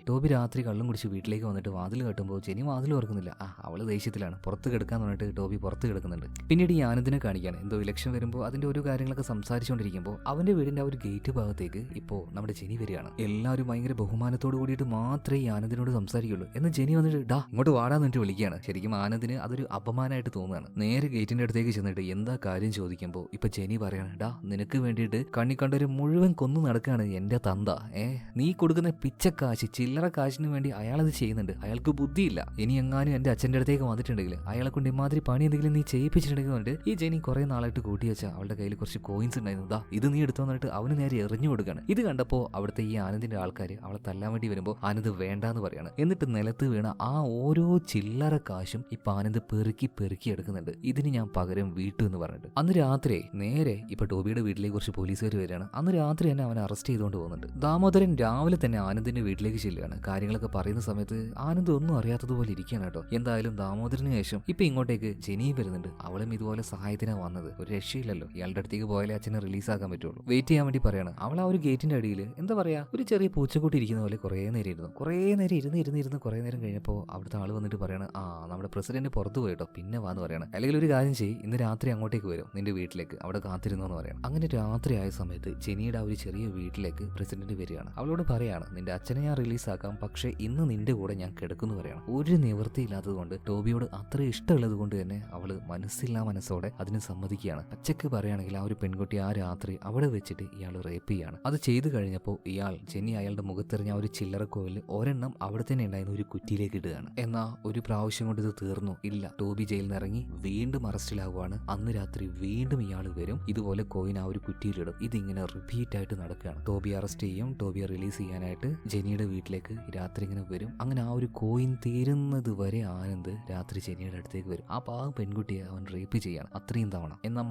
ടോബി രാത്രി കള്ളും കുടിച്ച് വീട്ടിലേക്ക് വന്നിട്ട് വാതിൽ കെട്ടുമ്പോൾ ജെനി വാതിൽ ഓർക്കുന്നില്ല. അവള് ദേഷ്യത്തിലാണ്. പുറത്ത് കിടക്കാന്ന് പറഞ്ഞിട്ട് ടോബി പുറത്ത് കിടക്കുന്നുണ്ട്. പിന്നീട് ഈ ആനന്ദിനെ കാണിക്കുകയാണ്. എന്തോ ഇലക്ഷൻ വരുമ്പോൾ അതിന്റെ ഓരോ കാര്യങ്ങളൊക്കെ സംസാരിച്ചുകൊണ്ടിരിക്കുമ്പോൾ അവന്റെ വീടിന്റെ ആ ഒരു ഗേറ്റ് ഭാഗത്തേക്ക് ഇപ്പോൾ നമ്മുടെ ജെനി വരികയാണ്. എല്ലാവരും ഭയങ്കര ബഹുമാനത്തോട് കൂടിയിട്ട് മാത്രമേ ഈ ആനന്ദിനോട് സംസാരിക്കുള്ളൂ. എന്ന് ജെനി വന്നിട്ട് ഇങ്ങോട്ട് വാടാന്ന് എന്നിട്ട് വിളിക്കുകയാണ്. ശരിക്കും ആനന്ദിന് അതൊരു അപമാനമായിട്ട് തോന്നുകയാണ്. നേരെ ഗേറ്റിന്റെ അടുത്തേക്ക് ചെന്നിട്ട് എന്താ കാര്യം ചോദിക്കുമ്പോൾ ഇപ്പൊ ജെനി പറയാണ്, നിനക്ക് വേണ്ടിയിട്ട് കണ്ണി കണ്ടൊരു മുഴുവൻ കൊന്നു നടക്കുകയാണ് എന്റെ തന്ത. നീ കൊടുക്കുന്ന പിച്ചക്കാശ്, ചില്ലറ കാശിന് വേണ്ടി അയാളത് ചെയ്യുന്നുണ്ട്. അയാൾക്ക് ബുദ്ധിയില്ല. ഇനി എങ്ങാനും എന്റെ അച്ഛന്റെ അടുത്തേക്ക് വന്നിട്ടുണ്ടെങ്കിൽ അയാളെ കൊണ്ട് ഇമാതിരി പണി എന്തെങ്കിലും നീ ചെയ്യിപ്പിച്ചിട്ടുണ്ടെങ്കിൽ ഈ ജെനി കുറെ നാളായിട്ട് കൂട്ടി വെച്ച അവളുടെ കയ്യിൽ കുറച്ച് കോയിൻസ് ഉണ്ടായിരുന്നു. ഇത് നീ എടുത്തു വന്നിട്ട് അവന് നേരെ എറിഞ്ഞു കൊടുക്കുകയാണ്. ഇത് കണ്ടപ്പോൾ അവിടുത്തെ ഈ ആനന്ദിന്റെ ആൾക്കാർ അവളെ തല്ലാൻ വേണ്ടി വരുമ്പോൾ ആനന്ദ് വേണ്ടാന്ന് പറയാണ്. എന്നിട്ട് നിലത്ത് വീണ ആ ഓരോ ചില്ലറ കാശും ഇപ്പൊ ആനന്ദ് പെറുക്കി എടുക്കുന്നുണ്ട്. ഇതിന് ഞാൻ പകരം വീട്ടു എന്ന് പറഞ്ഞിട്ട്. അന്ന് രാത്രി നേരെ ഇപ്പൊ ടോബിയുടെ വീട്ടിലേക്ക് കുറച്ച് പോലീസുകാർ വരികയാണ്. അന്ന് രാത്രി തന്നെ അവനെ അറസ്റ്റ് ചെയ്തുകൊണ്ട് പോകുന്നുണ്ട്. ദാമോദരൻ രാവിലെ തന്നെ ആനന്ദിന്റെ വീട്ടിലേക്ക് ചെല്ലുകയാണ്. കാര്യങ്ങളൊക്കെ പറയുന്ന സമയത്ത് ആനന്ദ് ഒന്നും അറിയാത്തതുപോലെ ഇരിക്കുകയാണ് കേട്ടോ. എന്തായാലും ദാമോദരന് ശേഷം ഇപ്പൊ ഇങ്ങോട്ടേക്ക് ജെനിയും വരുന്നുണ്ട്. അവളും ഇതുപോലെ സഹായത്തിനാണ് വന്നത്. ഒരു രക്ഷയില്ലല്ലോ, ഇയാളുടെ അടുത്തേക്ക് പോയാലേ അച്ഛനെ റിലീസാക്കാൻ പറ്റുള്ളൂ. വെയിറ്റ് ചെയ്യാൻ വേണ്ടി പറയാണ്. അവൾ ആ ഒരു ഗേറ്റിന്റെ അടിയിൽ എന്താ പറയാ, ഒരു ചെറിയ പൂച്ചക്കൂട്ടി ഇരിക്കുന്ന പോലെ കുറേ നേരം ഇരുന്നു. കുറേ നേരം കഴിഞ്ഞപ്പോൾ അവിടുത്തെ ആള് വന്നിട്ട് പറയാണ്, നമ്മുടെ പ്രസിഡന്റ് പുറത്തു പോയിട്ടോ, പിന്നെ വാന്ന് പറയണം. അല്ലെങ്കിൽ ഒരു കാര്യം ചെയ്യ്, ഇന്ന് രാത്രി അങ്ങോട്ടേക്ക് വരും നിന്റെ വീട്ടിലേക്ക്, അവിടെ കാത്തിരുന്നോ എന്ന് പറയണം. അങ്ങനെ രാത്രി ആയ സമയത്ത് ജെനിയുടെ ആ ഒരു ചെറിയ വീട്ടിലേക്ക് പ്രസിഡന്റ് വരികയാണ്. അവളോട് പറയാണ്, നിന്റെ അച്ഛനെ ഞാൻ റിലീസാക്കാം, പക്ഷെ ഇന്ന് നിന്റെ കൂടെ ഞാൻ കിടക്കുന്നു പറയണം. ഒരു നിവൃത്തിയില്ലാത്തത് കൊണ്ട്, ടോബിയോട് അത്ര ഇഷ്ടമുള്ളത് കൊണ്ട് തന്നെ അവള് മനസ്സില്ലാ മനസ്സോടെ അതിന് സമ്മതിക്കുകയാണ്. പച്ചക്ക് പറയുകയാണെങ്കിൽ ആ ഒരു പെൺകുട്ടി ആ രാത്രി അവിടെ വെച്ചിട്ട് ഇയാൾ റേപ്പ് ചെയ്യാണ്. അത് ചെയ്തു കഴിഞ്ഞപ്പോൾ ജെന്നി അയാളുടെ മുഖത്തെറിഞ്ഞ ആ ഒരു ചില്ലറ കോയില് ഒരെണ്ണം അവിടെ തന്നെ ഉണ്ടായിരുന്ന ഒരു കുറ്റിയിലേക്ക് ഇടുകയാണ്. എന്നാ ഒരു പ്രാവശ്യം കൊണ്ട് ഇത് തീർന്നു ഇല്ല. ടോബി ജയിലിൽ നിന്ന് ഇറങ്ങി വീണ്ടും അറസ്റ്റിലാവുകയാണ്. അന്ന് രാത്രി വീണ്ടും ഇയാൾ വരും, ഇതുപോലെ കോയിൻ ആ ഒരു കുറ്റിയിലിടും. ഇതിങ്ങനെ റിപ്പീറ്റ് ആയിട്ട് നടക്കുകയാണ്. ടോബി അറസ്റ്റ് ചെയ്യും. ടോബിയെ റിലീസ് ചെയ്യാനായിട്ട് ജെനിയുടെ വീട്ടിലേക്ക് രാത്രി ഇങ്ങനെ വരും. അങ്ങനെ ആ ഒരു കോയിൻ തീരുന്നത് വരെ ആനന്ദ് രാത്രി ജെനിയുടെ അടുത്തേക്ക് വരും. ആ പാവം പെൺകുട്ടിയെ അവൻ റേപ്പ് ചെയ്യാണ് അത്രയും തവണ. എന്നാൽ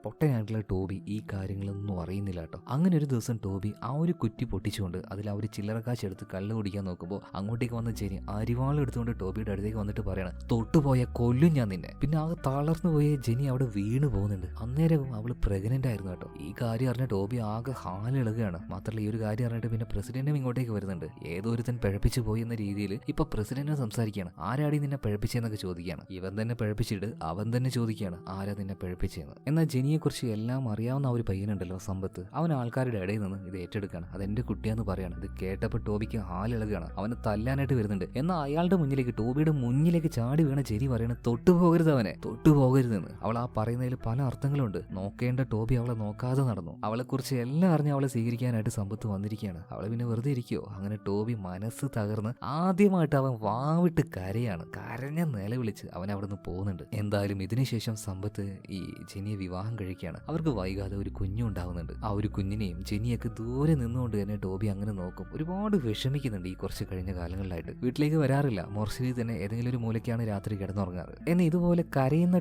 പൊട്ടനായിട്ടുള്ള ടോബി ഈ കാര്യങ്ങളൊന്നും അറിയുന്നില്ല കേട്ടോ. അങ്ങനെ ഒരു ദിവസം ടോബി ആ ഒരു കുറ്റി പൊട്ടിച്ചുകൊണ്ട് അതിൽ ആ ഒരു ചില്ലറക്കാശ് എടുത്ത് കള്ള് കുടിക്കാൻ നോക്കുമ്പോൾ അങ്ങോട്ടേക്ക് വന്ന ജെനി അരിവാളം എടുത്തുകൊണ്ട് ടോബിയുടെ അടുത്തേക്ക് വന്നിട്ട് പറയണം, തൊട്ടുപോയ കൊല്ലും ഞാൻ നിന്നെ. പിന്നെ ആകെ തളർന്നു പോയ ജെനി അവിടെ വീണ് പോകുന്നുണ്ട്. അന്നേരവും അവള് പ്രഗ്നന്റ് ആയിരുന്നു കേട്ടോ. ഈ കാര്യം അറിഞ്ഞ ടോബി ആകെ ഹാലിളകുകയാണ്. മാത്രമല്ല ഈ ഒരു കാര്യം അറിഞ്ഞിട്ട് പിന്നെ പ്രസിഡന്റും ഇങ്ങോട്ടേക്ക് വരുന്നുണ്ട്. ഏതൊരുത്തൻ പിഴപ്പിച്ചു പോയി എന്ന രീതിയിൽ ഇപ്പൊ പ്രസിഡന്റിനെ സംസാരിക്കുകയാണ്. ആരാടി നിന്നെ പിഴപ്പിച്ചെന്നൊക്കെ ചോദിക്കുകയാണ്. ഇവൻ തന്നെ പിഴപ്പിച്ചിട്ട് അവൻ തന്നെ ചോദിക്കുകയാണ്, ആരാ നിന്നെ പിഴപ്പിച്ചെന്ന്. എന്നാൽ ജെനിയെ കുറിച്ച് എല്ലാം അറിയാവുന്ന ആ ഒരു പയ്യനുണ്ടല്ലോ സമ്പത്ത്, അവൻ ആൾക്കാരുടെ ഇടയിൽ നിന്ന് ഇത് ഏറ്റെടുക്കുകയാണ്. അതെന്റെ കുട്ടിയാന്ന് പറയാണ്. ഇത് കേട്ടപ്പോൾ ടോബിക്ക് ഹാലിളകുകയാണ്. അവനെ തല്ലാനായിട്ട് വരുന്നുണ്ട്. എന്നാൽ അയാളുടെ മുന്നിലേക്ക്, ടോബിയുടെ മുന്നിലേക്ക് ചാടി വീണ ജെനി പറയണ, തൊട്ടുപോകരുത് അവനെ, തൊട്ടുപോകരുതെന്ന്. അവൾ ആ പറയുന്നതിൽ പല അർത്ഥങ്ങളുണ്ട്. നോക്കേണ്ട ടോബി അവളെ നോക്കാതെ നടന്നു. അവളെ കുറിച്ച് എല്ലാം അറിഞ്ഞ് അവളെ സ്വീകരിക്കാനായിട്ട് സമ്പത്ത് വന്നിരിക്കുകയാണ്. അവളെ പിന്നെ വെറുതെ ഇരിക്കുവോ? അങ്ങനെ ടോബി മനസ്സ് തകർന്ന് ആദ്യമായിട്ട് അവൻ വാവിട്ട് കരയാണ്. കരഞ്ഞ നിലവിളിച്ച് അവൻ അവിടെ നിന്ന് പോകുന്നുണ്ട്. എന്തായാലും ഇതിനുശേഷം സമ്പത്ത് ഈ ജെനിയെ വിവാഹം കഴിക്കുകയാണ്. അവർക്ക് വൈകാതെ ഒരു കുഞ്ഞുണ്ടാവുന്നുണ്ട്. ആ ഒരു കുഞ്ഞിനെയും ജെനിയൊക്കെ ദൂരെ നിന്നുകൊണ്ട് തന്നെ ടോബി അങ്ങനെ നോക്കും. ഒരുപാട് വിഷമിക്കുന്നുണ്ട് ഈ കുറച്ച് കഴിഞ്ഞ കാലങ്ങളിലായിട്ട്. വീട്ടിലേക്ക് വരാറില്ല. മോർച്ചറിയിൽ തന്നെ ഏതെങ്കിലും ഒരു മൂലയ്ക്കാണ് രാത്രി കിടന്നുറങ്ങാറ്. എന്നാൽ ഇതുപോലെ കരയുന്ന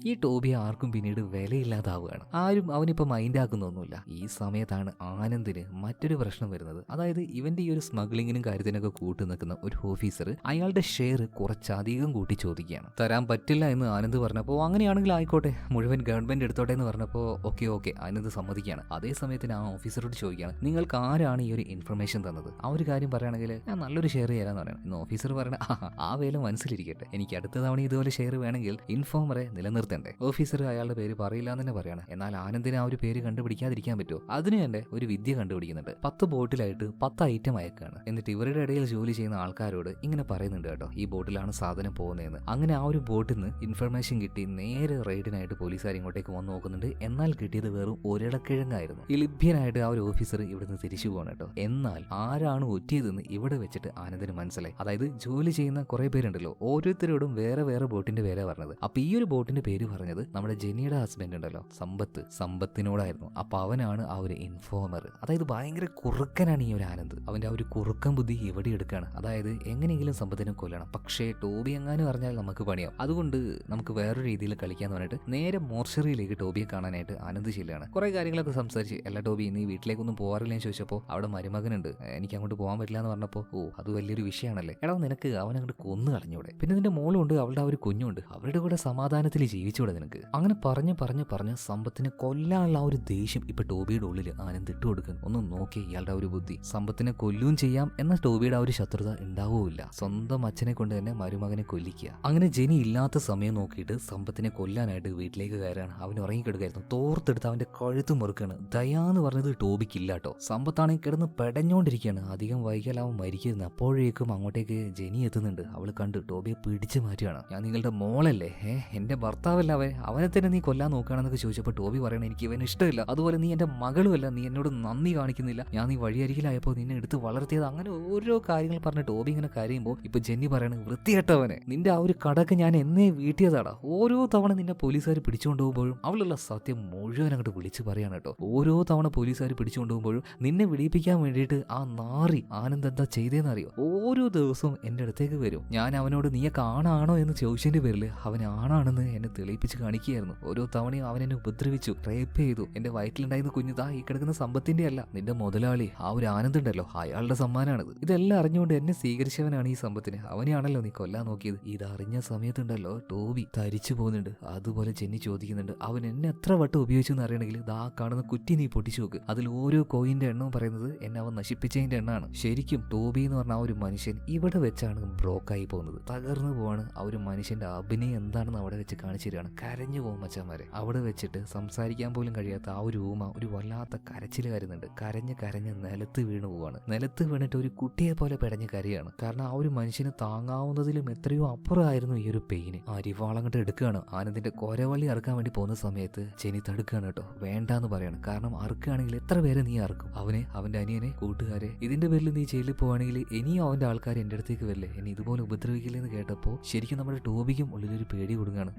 ഈ ടോബിയെ ആർക്കും പിന്നീട് വിലയില്ലാതാവുകയാണ്. ആരും അവനിപ്പോ മൈൻഡ് ആക്കുന്നൊന്നുമില്ല. ഈ സമയത്താണ് ആനന്ദിന് മറ്റൊരു പ്രശ്നം വരുന്നത്. അതായത് ഇവന്റെ ഈ ഒരു സ്മഗ്ലിങ്ങിനും കാര്യത്തിനൊക്കെ കൂട്ടു നിൽക്കുന്ന ഒരു ഓഫീസർ അയാളുടെ ഷെയർ കുറച്ചധികം കൂട്ടി ചോദിക്കുകയാണ്. തരാൻ പറ്റില്ല എന്ന് ആനന്ദ് പറഞ്ഞപ്പോൾ അങ്ങനെയാണെങ്കിൽ ആയിക്കോട്ടെ, മുഴുവൻ ഗവൺമെന്റ് എടുത്തോട്ടെ എന്ന് പറഞ്ഞപ്പോൾ ഓക്കെ ആനന്ദ് സമ്മതിക്കുകയാണ്. അതേ സമയത്തിന് ആ ഓഫീസറോട് ചോദിക്കുകയാണ്, നിങ്ങൾക്ക് ആരാണ് ഈ ഒരു ഇൻഫർമേഷൻ തന്നത്? ആ ഒരു കാര്യം പറയുകയാണെങ്കിൽ ഞാൻ നല്ലൊരു ഷെയർ തരാന്ന് പറയണം. ഇന്ന് ഓഫീസർ പറയണ, ആ വേല മനസ്സിലിരിക്കട്ടെ, എനിക്ക് അടുത്ത തവണ ഇതുപോലെ ഷെയർ വേണമെങ്കിൽ ഇൻഫോമറെ നിലനിർത്തണ്ടേ. ഓഫീസർ അയാളുടെ പേര് പറയില്ല എന്ന് തന്നെ പറയാണ്. എന്നാൽ ആനന്ദിന് ആ ഒരു പേര് കണ്ടുപിടിക്കാതിരിക്കാൻ പറ്റുമോ? അതിന് തന്നെ ഒരു വിദ്യ കണ്ടുപിടിക്കുന്നുണ്ട്. 10 ബോട്ടിലായിട്ട് 10 ഐറ്റം അയക്കാണ്. എന്നിട്ട് ഇവരുടെ ഇടയിൽ ജോലി ചെയ്യുന്ന ആൾക്കാരോട് ഇങ്ങനെ പറയുന്നുണ്ട് കേട്ടോ, ഈ ബോട്ടിലാണ് സാധനം പോകുന്നതെന്ന്. അങ്ങനെ ആ ഒരു ബോട്ടിൽ നിന്ന് ഇൻഫർമേഷൻ കിട്ടി നേരെ റെയ്ഡിനായിട്ട് പോലീസുകാർ ഇങ്ങോട്ടേക്ക് വന്ന് നോക്കുന്നുണ്ട്. എന്നാൽ കിട്ടിയത് വെറും ഒരിടക്കിഴങ്ങായിരുന്നു. ഈ ലഭ്യനായിട്ട് ആ ഒരു ഓഫീസർ ഇവിടുന്ന് തിരിച്ചു പോകണം കേട്ടോ. എന്നാൽ ആരാണ് ഒറ്റിയതെന്ന് ഇവിടെ വെച്ചിട്ട് ആനന്ദിന് മനസ്സിലായി. അതായത് ജോലി ചെയ്യുന്ന കുറെ പേരുണ്ടല്ലോ, ഓരോരുത്തരോടും വേറെ ബോട്ടിന്റെ പേരാ പറഞ്ഞത്. അപ്പൊ ഈ ഒരു ബോട്ടിന്റെ പേര് പറഞ്ഞത് നമ്മുടെ ജെനിയുടെ ഹസ്ബൻഡ് ഉണ്ടല്ലോ സമ്പത്തിനോടായിരുന്നു. അപ്പൊ അവനാണ് ആ ഒരു ഇൻഫോമർ. അതായത് ഭയങ്കര കുറുക്കനാണ് ഈ ഒരു ആനന്ദ്. അവന്റെ ആ ഒരു കുറുക്കൻ ബുദ്ധി ഇവിടെ എടുക്കാണ്. അതായത് എങ്ങനെയെങ്കിലും സമ്പത്തിനെ കൊല്ലണം. പക്ഷേ ടോബി എങ്ങാനും പറഞ്ഞാൽ നമുക്ക് പണിയാവും. അതുകൊണ്ട് നമുക്ക് വേറൊരു രീതിയിൽ കളിക്കാന്ന് പറഞ്ഞിട്ട് നേരെ മോർച്ചറിയിലേക്ക് ടോബിയെ കാണാനായിട്ട് ആനന്ദ് ചെല്ലുകയാണ്. കുറെ കാര്യങ്ങളൊക്കെ സംസാരിച്ച്, എല്ലാ ടോബി നീ വീട്ടിലേക്കൊന്നും പോകാറില്ലെന്ന് ചോദിച്ചപ്പോൾ അവിടെ മരുമകനുണ്ട്, എനിക്ക് അങ്ങോട്ട് പോകാൻ പറ്റില്ല എന്ന് പറഞ്ഞപ്പോൾ, അത് വലിയൊരു വിഷയമാണല്ലേ. എടാ നിനക്ക് അവനങ്ങോട്ട് കൊന്നു കളഞ്ഞൂടെ? പിന്നെ നിന്റെ മോളുണ്ട്, അവളുടെ ആ ഒരു കുഞ്ഞുണ്ട്, അവരുടെ കൂടെ സമാധാനത്തിൽ ജീവിച്ചൂടെ നിനക്ക്? അങ്ങനെ പറഞ്ഞ് സമ്പത്തിനെ കൊല്ലാനുള്ള ആ ഒരു ദേഷ്യം ഇപ്പൊ ടോബിയുടെ ഉള്ളിൽ ആനന്ദ് ഇട്ടു കൊടുക്കുന്നു. ഒന്ന് നോക്കി ഇയാളുടെ ഒരു ബുദ്ധി. സമ്പത്തിനെ കൊല്ലുകയും ചെയ്യാം, എന്നാൽ ടോബിയുടെ ആ ഒരു ശത്രുത ഉണ്ടാവുകയില്ല. സ്വന്തം അച്ഛനെ കൊണ്ട് തന്നെ മരുമകനെ കൊല്ലിക്കുക. അങ്ങനെ ജെനി ഇല്ലാത്ത സമയം നോക്കിയിട്ട് സമ്പത്തിനെ കൊല്ലാനായിട്ട് വീട്ടിലേക്ക് കയറാണ്. അവൻ ഉറങ്ങിക്കിടക്കായിരുന്നു. തോർത്തെടുത്ത് അവന്റെ കഴുത്ത് മുറുക്കാണ്. ദയാന്ന് പറഞ്ഞത് ടോബിക്കില്ല കേട്ടോ. സമ്പത്താണെങ്കിൽ കിടന്ന് പെടഞ്ഞോണ്ടിരിക്കുകയാണ്. അധികം വൈകിയാൽ അവൻ മരിക്കുന്നു. അപ്പോഴേക്കും അങ്ങോട്ടേക്ക് ജെനി എത്തുന്നുണ്ട്. അവൾ കണ്ട് ടോബിയെ പിടിച്ചു മാറ്റുകയാണ്. ഞാൻ നിങ്ങളുടെ മോളല്ലേ, എന്റെ ഭർത്താവല്ല അവനെ തന്നെ നീ കൊല്ലാൻ നോക്കുകയാണെന്നൊക്കെ ചോദിച്ചപ്പോൾ ടോബി പറയണേ എനിക്ക് ഇവന് ഇഷ്ടമില്ല, അതുപോലെ നീ എന്റെ മകളുമല്ല, നീ എന്നോട് നന്ദി കാണിക്കുന്നില്ല, ഞാൻ നീ വഴിയരികിലായപ്പോൾ നിന്നെ എടുത്ത് വളർത്തിയത്. അങ്ങനെ ഓരോ കാര്യങ്ങൾ പറഞ്ഞ് ടോബി ഇങ്ങനെ കരയുമ്പോൾ ഇപ്പൊ ജെന്നി പറയണ വൃത്തികെട്ടവനെ, നിന്റെ ആ ഒരു കടക്ക് ഞാൻ എന്നേ വീട്ടിയതാടാ. ഓരോ തവണ നിന്നെ പോലീസുകാർ പിടിച്ചുകൊണ്ടുപോകുമ്പോഴും അവളുള്ള സത്യം മുഴുവൻ അങ്ങോട്ട് വിളിച്ചു പറയാണ് കേട്ടോ. ഓരോ തവണ പോലീസുകാർ പിടിച്ചുകൊണ്ടുപോകുമ്പോഴും നിന്നെ വിടിപ്പിക്കാൻ വേണ്ടിയിട്ട് ആ നാറി ആനന്ദ് എന്താ ചെയ്തേന്നറിയോ? ഓരോ ദിവസവും എന്റെ അടുത്തേക്ക് വരും. ഞാൻ അവനോട് നീയൊക്കെ ആണാണോ എന്ന് ചോദിച്ചതിന്റെ പേരിൽ അവൻ ആണാണെന്ന് എന്നെ തെളിയിപ്പിച്ച് കാണിക്കുകയായിരുന്നു. ഓരോ തവണയും അവൻ എന്നെ ഉപദ്രവിച്ചു, റേപ്പ് ചെയ്തു. എന്റെ വയറ്റിലുണ്ടായിരുന്ന കുഞ്ഞുതാ ഈ കിടക്കുന്ന സമ്പത്തിന്റെ അല്ല, നിന്റെ മുതലാളി ആ ഒരു ആനന്ദ് ഉണ്ടല്ലോ അയാളുടെ സമ്മാനാണിത്. ഇതെല്ലാം അറിഞ്ഞുകൊണ്ട് എന്നെ സ്വീകരിച്ചവനാണ് ഈ സമ്പത്തിന്. അവനെയാണല്ലോ നീ കൊല്ലാൻ നോക്കിയത്. ഇതറിഞ്ഞ സമയത്തുണ്ടല്ലോ ടോബി തരിച്ചു പോകുന്നുണ്ട്. അതുപോലെ ജെന്നി ചോദിക്കുന്നുണ്ട്, അവൻ എന്നെ എത്ര വട്ടം ഉപയോഗിച്ചു എന്ന് അറിയണമെങ്കിൽ ദാ കാണുന്ന കുറ്റി നീ പൊട്ടിച്ചു നോക്ക്. അതിൽ ഓരോ കോയിന്റെ എണ്ണവും പറയുന്നത് എന്നെ അവൻ നശിപ്പിച്ചതിന്റെ എണ്ണാണ്. ശരിക്കും ടോബി എന്ന് പറഞ്ഞ ആ ഒരു മനുഷ്യൻ ഇവിടെ വെച്ചാണ് ബ്രോക്കായി പോകുന്നത്. തകർന്നു പോവാണ്. ആ ഒരു മനുഷ്യന്റെ അഭിനയം എന്താണെന്ന് അവിടെ വെച്ച് കാണിച്ചു തരികയാണ്. കരഞ്ഞു പോകും മച്ചാന്മാരെ. അവിടെ വെച്ചിട്ട് സംസാരിക്കാൻ പോലും കഴിയാത്ത ആ ഒരു ഊമ ഒരു വല്ലാത്ത കരച്ചിൽ കരുന്നുണ്ട്. കരഞ്ഞ് നിലത്ത് വീണു പോവാണ്. നിലത്ത് വീണിട്ട് ഒരു കുട്ടിയെ പോലെ പെടഞ്ഞ് കരയാണ്. കാരണം ആ ഒരു മനുഷ്യന് താങ്ങാവുന്നതിലും എത്രയോ അപ്പുറമായിരുന്നു ഈ ഒരു പെയിന്. അരിവാളങ്ങട്ട് എടുക്കുകയാണ്. ആനന്ദിന്റെ കൊരവള്ളി അറുക്കാൻ വേണ്ടി പോകുന്ന സമയത്ത് ജെനി തടുക്കുകയാണ് കേട്ടോ. വേണ്ടാന്ന് പറയാണ്. കാരണം അറുക്കുകയാണെങ്കിൽ എത്ര പേരെ നീ അറുക്കും? അവനെ, അവന്റെ അനിയനെ, കൂട്ടുകാരെ. ഇതിന്റെ പേരിൽ നീ ജയിലിൽ പോവാണെങ്കിൽ ഇനിയും അവന്റെ ആൾക്കാർ എന്റെ അടുത്തേക്ക് വരില്ലേ, എന്നെ ഇതുപോലെ ഉപദ്രവിക്കില്ലെന്ന് കേട്ടപ്പോൾ ശരിക്കും നമ്മുടെ ടോബിക്കും ഉള്ളിലൊരു പേടി കൊടുക്കുകയാണ്.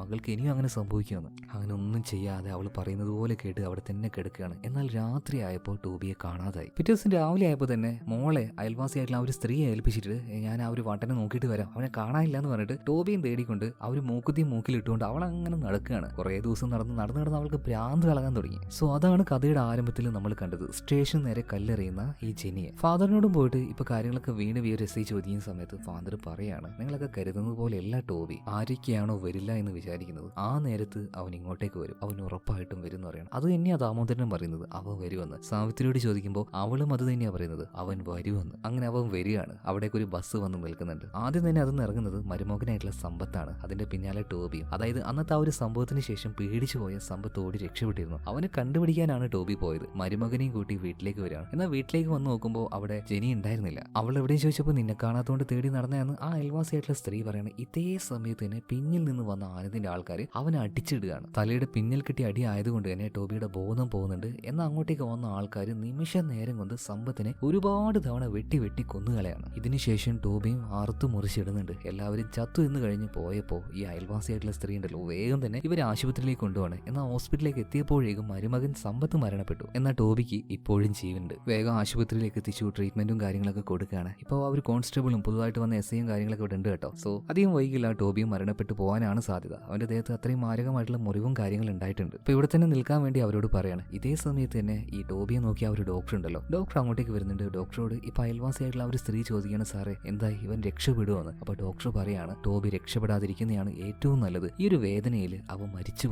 മകൾക്ക് ഇനിയും അങ്ങനെ സംഭവിക്കുമെന്ന്. അങ്ങനെ ഒന്നും ചെയ്യാതെ അവൾ പറയുന്നത് പോലെ കേട്ട് അവിടെ തന്നെ കിടക്കുകയാണ്. എന്നാൽ രാത്രി ആയപ്പോൾ ടോബിയെ കാണാതായി. പിറ്റേ ദിവസം രാവിലെ ആയപ്പോൾ തന്നെ മോളെ അയൽവാസിയായിട്ടുള്ള ആ ഒരു സ്ത്രീയെ ഏൽപ്പിച്ചിട്ട് ഞാൻ ആ ഒരു വട്ടനെ നോക്കിയിട്ട് വരാം, അവനെ കാണാനില്ല എന്ന് പറഞ്ഞിട്ട് ടോബിയും തേടിക്കൊണ്ട് ആ ഒരു മൂക്കുത്തിയും മൂക്കിലിട്ടുകൊണ്ട് അവൾ അങ്ങനെ നടക്കുകയാണ്. കുറേ ദിവസം നടന്ന് അവൾക്ക് ഭ്രാന്ത് കളകാൻ തുടങ്ങി. സോ അതാണ് കഥയുടെ ആരംഭത്തിൽ നമ്മൾ കണ്ടത്. സ്റ്റേഷൻ നേരെ കല്ലെറിയുന്ന ഈ ജെനിയെ. ഫാദറിനോടും പോയിട്ട് ഇപ്പൊ കാര്യങ്ങളൊക്കെ വീണ്ടും ഈ ഒരു എസ് ഐ ചോദിക്കുന്ന സമയത്ത് ഫാദർ പറയാണ്, നിങ്ങളൊക്കെ കരുതുന്നത് പോലെ എല്ലാ ടോബി ആരൊക്കെയാണോ വരില്ല എന്ന് വിചാരിക്കുന്നത് ആ നേരത്ത് അവൻ ഇങ്ങോട്ടേക്ക് വരും, അവൻ ഉറപ്പായിട്ടും വരും എന്ന് പറയണം. അത് തന്നെയാ ദാമോദരനും പറയുന്നത്, അവൻ വരുമെന്ന്. സാവിത്രിയോട് ചോദിക്കുമ്പോൾ അവളും അത് തന്നെയാ പറയുന്നത്, അവൻ വരുമെന്ന്. അങ്ങനെ അവൻ വരികയാണ്. അവിടേക്ക് ഒരു ബസ് വന്ന് നിൽക്കുന്നുണ്ട്. ആദ്യം തന്നെ അതൊന്ന് ഇറങ്ങുന്നത് മരുമകനായിട്ടുള്ള സമ്പത്താണ്. അതിന്റെ പിന്നാലെ ടോബിയും. അതായത് അന്നത്തെ ആ ഒരു സംഭവത്തിന് ശേഷം പേടിച്ചു പോയ സമ്പത്ത് ഓടി രക്ഷപ്പെട്ടിരുന്നു. അവനെ കണ്ടുപിടിക്കാനാണ് ടോബി പോയത്. മരുമകനെയും കൂട്ടി വീട്ടിലേക്ക് വരികയാണ്. എന്നാൽ വീട്ടിലേക്ക് വന്ന് നോക്കുമ്പോൾ അവിടെ ജെനി ഉണ്ടായിരുന്നില്ല. അവൾ എവിടെയും ചോദിച്ചപ്പോൾ നിന്നെ കാണാത്തോണ്ട് തേടി നടന്നതെന്ന് ആ അയൽവാസിയായിട്ടുള്ള സ്ത്രീ പറയണം. ഇതേ സമയത്ത് തന്നെ പിന്നിൽ നിന്ന് വന്ന ആനന്ദിന്റെ ആൾക്കാർ അവനെ അടിച്ചിടുകയാണ്. തലയുടെ പിന്നിൽ കിട്ടിയ അടി ആയതുകൊണ്ട് തന്നെ ടോബിയുടെ ബോധം പോകുന്നുണ്ട്. എന്നാൽ അങ്ങോട്ടേക്ക് വന്ന ആൾക്കാർ നിമിഷ നേരം കൊണ്ട് സമ്പത്തിനെ ഒരുപാട് തവണ വെട്ടി കൊന്നുകളയാണ്. ഇതിനുശേഷം ടോബിയും അറുത്തു മുറിച്ചിടുന്നുണ്ട്. എല്ലാവരും ചത്തു എന്ന് കഴിഞ്ഞ് പോയപ്പോൾ ഈ അയൽവാസിയായിട്ടുള്ള സ്ത്രീ ഉണ്ടല്ലോ വേഗം തന്നെ ഇവരെ ആശുപത്രിയിലേക്ക് കൊണ്ടുപോവാണ്. എന്നാൽ ഹോസ്പിറ്റലിലേക്ക് എത്തിയപ്പോഴേക്കും മരുമകൻ സമ്പത്ത് മരണപ്പെട്ടു. എന്നാൽ ടോബിക്ക് ഇപ്പോഴും ജീവനുണ്ട്. വേഗം ആശുപത്രിയിലേക്ക് എത്തിച്ചു. ട്രീറ്റ്മെന്റും കാര്യങ്ങളൊക്കെ കൊടുക്കുകയാണ്. ഇപ്പോൾ ആ ഒരു കോൺസ്റ്റബിളും പുതുതായിട്ട് വന്ന എസ് ഐയും കാര്യങ്ങളൊക്കെ ഇവിടെ ഉണ്ട് കേട്ടോ. സോ അധികം വൈകില്ല ടോബിയും മരണപ്പെട്ടു പോകാനാണ് സാധ്യത. അവന്റെ ദേഹത്ത് അത്രയും മാരകമായിട്ടുള്ള മുറിവും കാര്യങ്ങളും ഉണ്ടായിട്ടുണ്ട്. ഇപ്പൊ ഇവിടെ തന്നെ നിൽക്കാൻ വേണ്ടി അവരോട് പറയാണ്. ഇതേ സമയത്ത് തന്നെ ഈ ടോബിയെ നോക്കിയ ആ ഒരു ഡോക്ടർ ഉണ്ടല്ലോ, ഡോക്ടർ അങ്ങോട്ടേക്ക് വരുന്നുണ്ട്. ഡോക്ടറോട് ഇപ്പൊ അയൽവാസിയായിട്ടുള്ള ആ ഒരു സ്ത്രീ ചോദിക്കുകയാണ്, സാറേ എന്തായി ഇവൻ രക്ഷപ്പെടുമെന്ന്. അപ്പൊ ഡോക്ടർ പറയാണ്, ടോബി രക്ഷപ്പെടാതിരിക്കുന്നതാണ് ഏറ്റവും നല്ലത്. ഈ ഒരു വേദനയിൽ അവൻ മരിച്ചു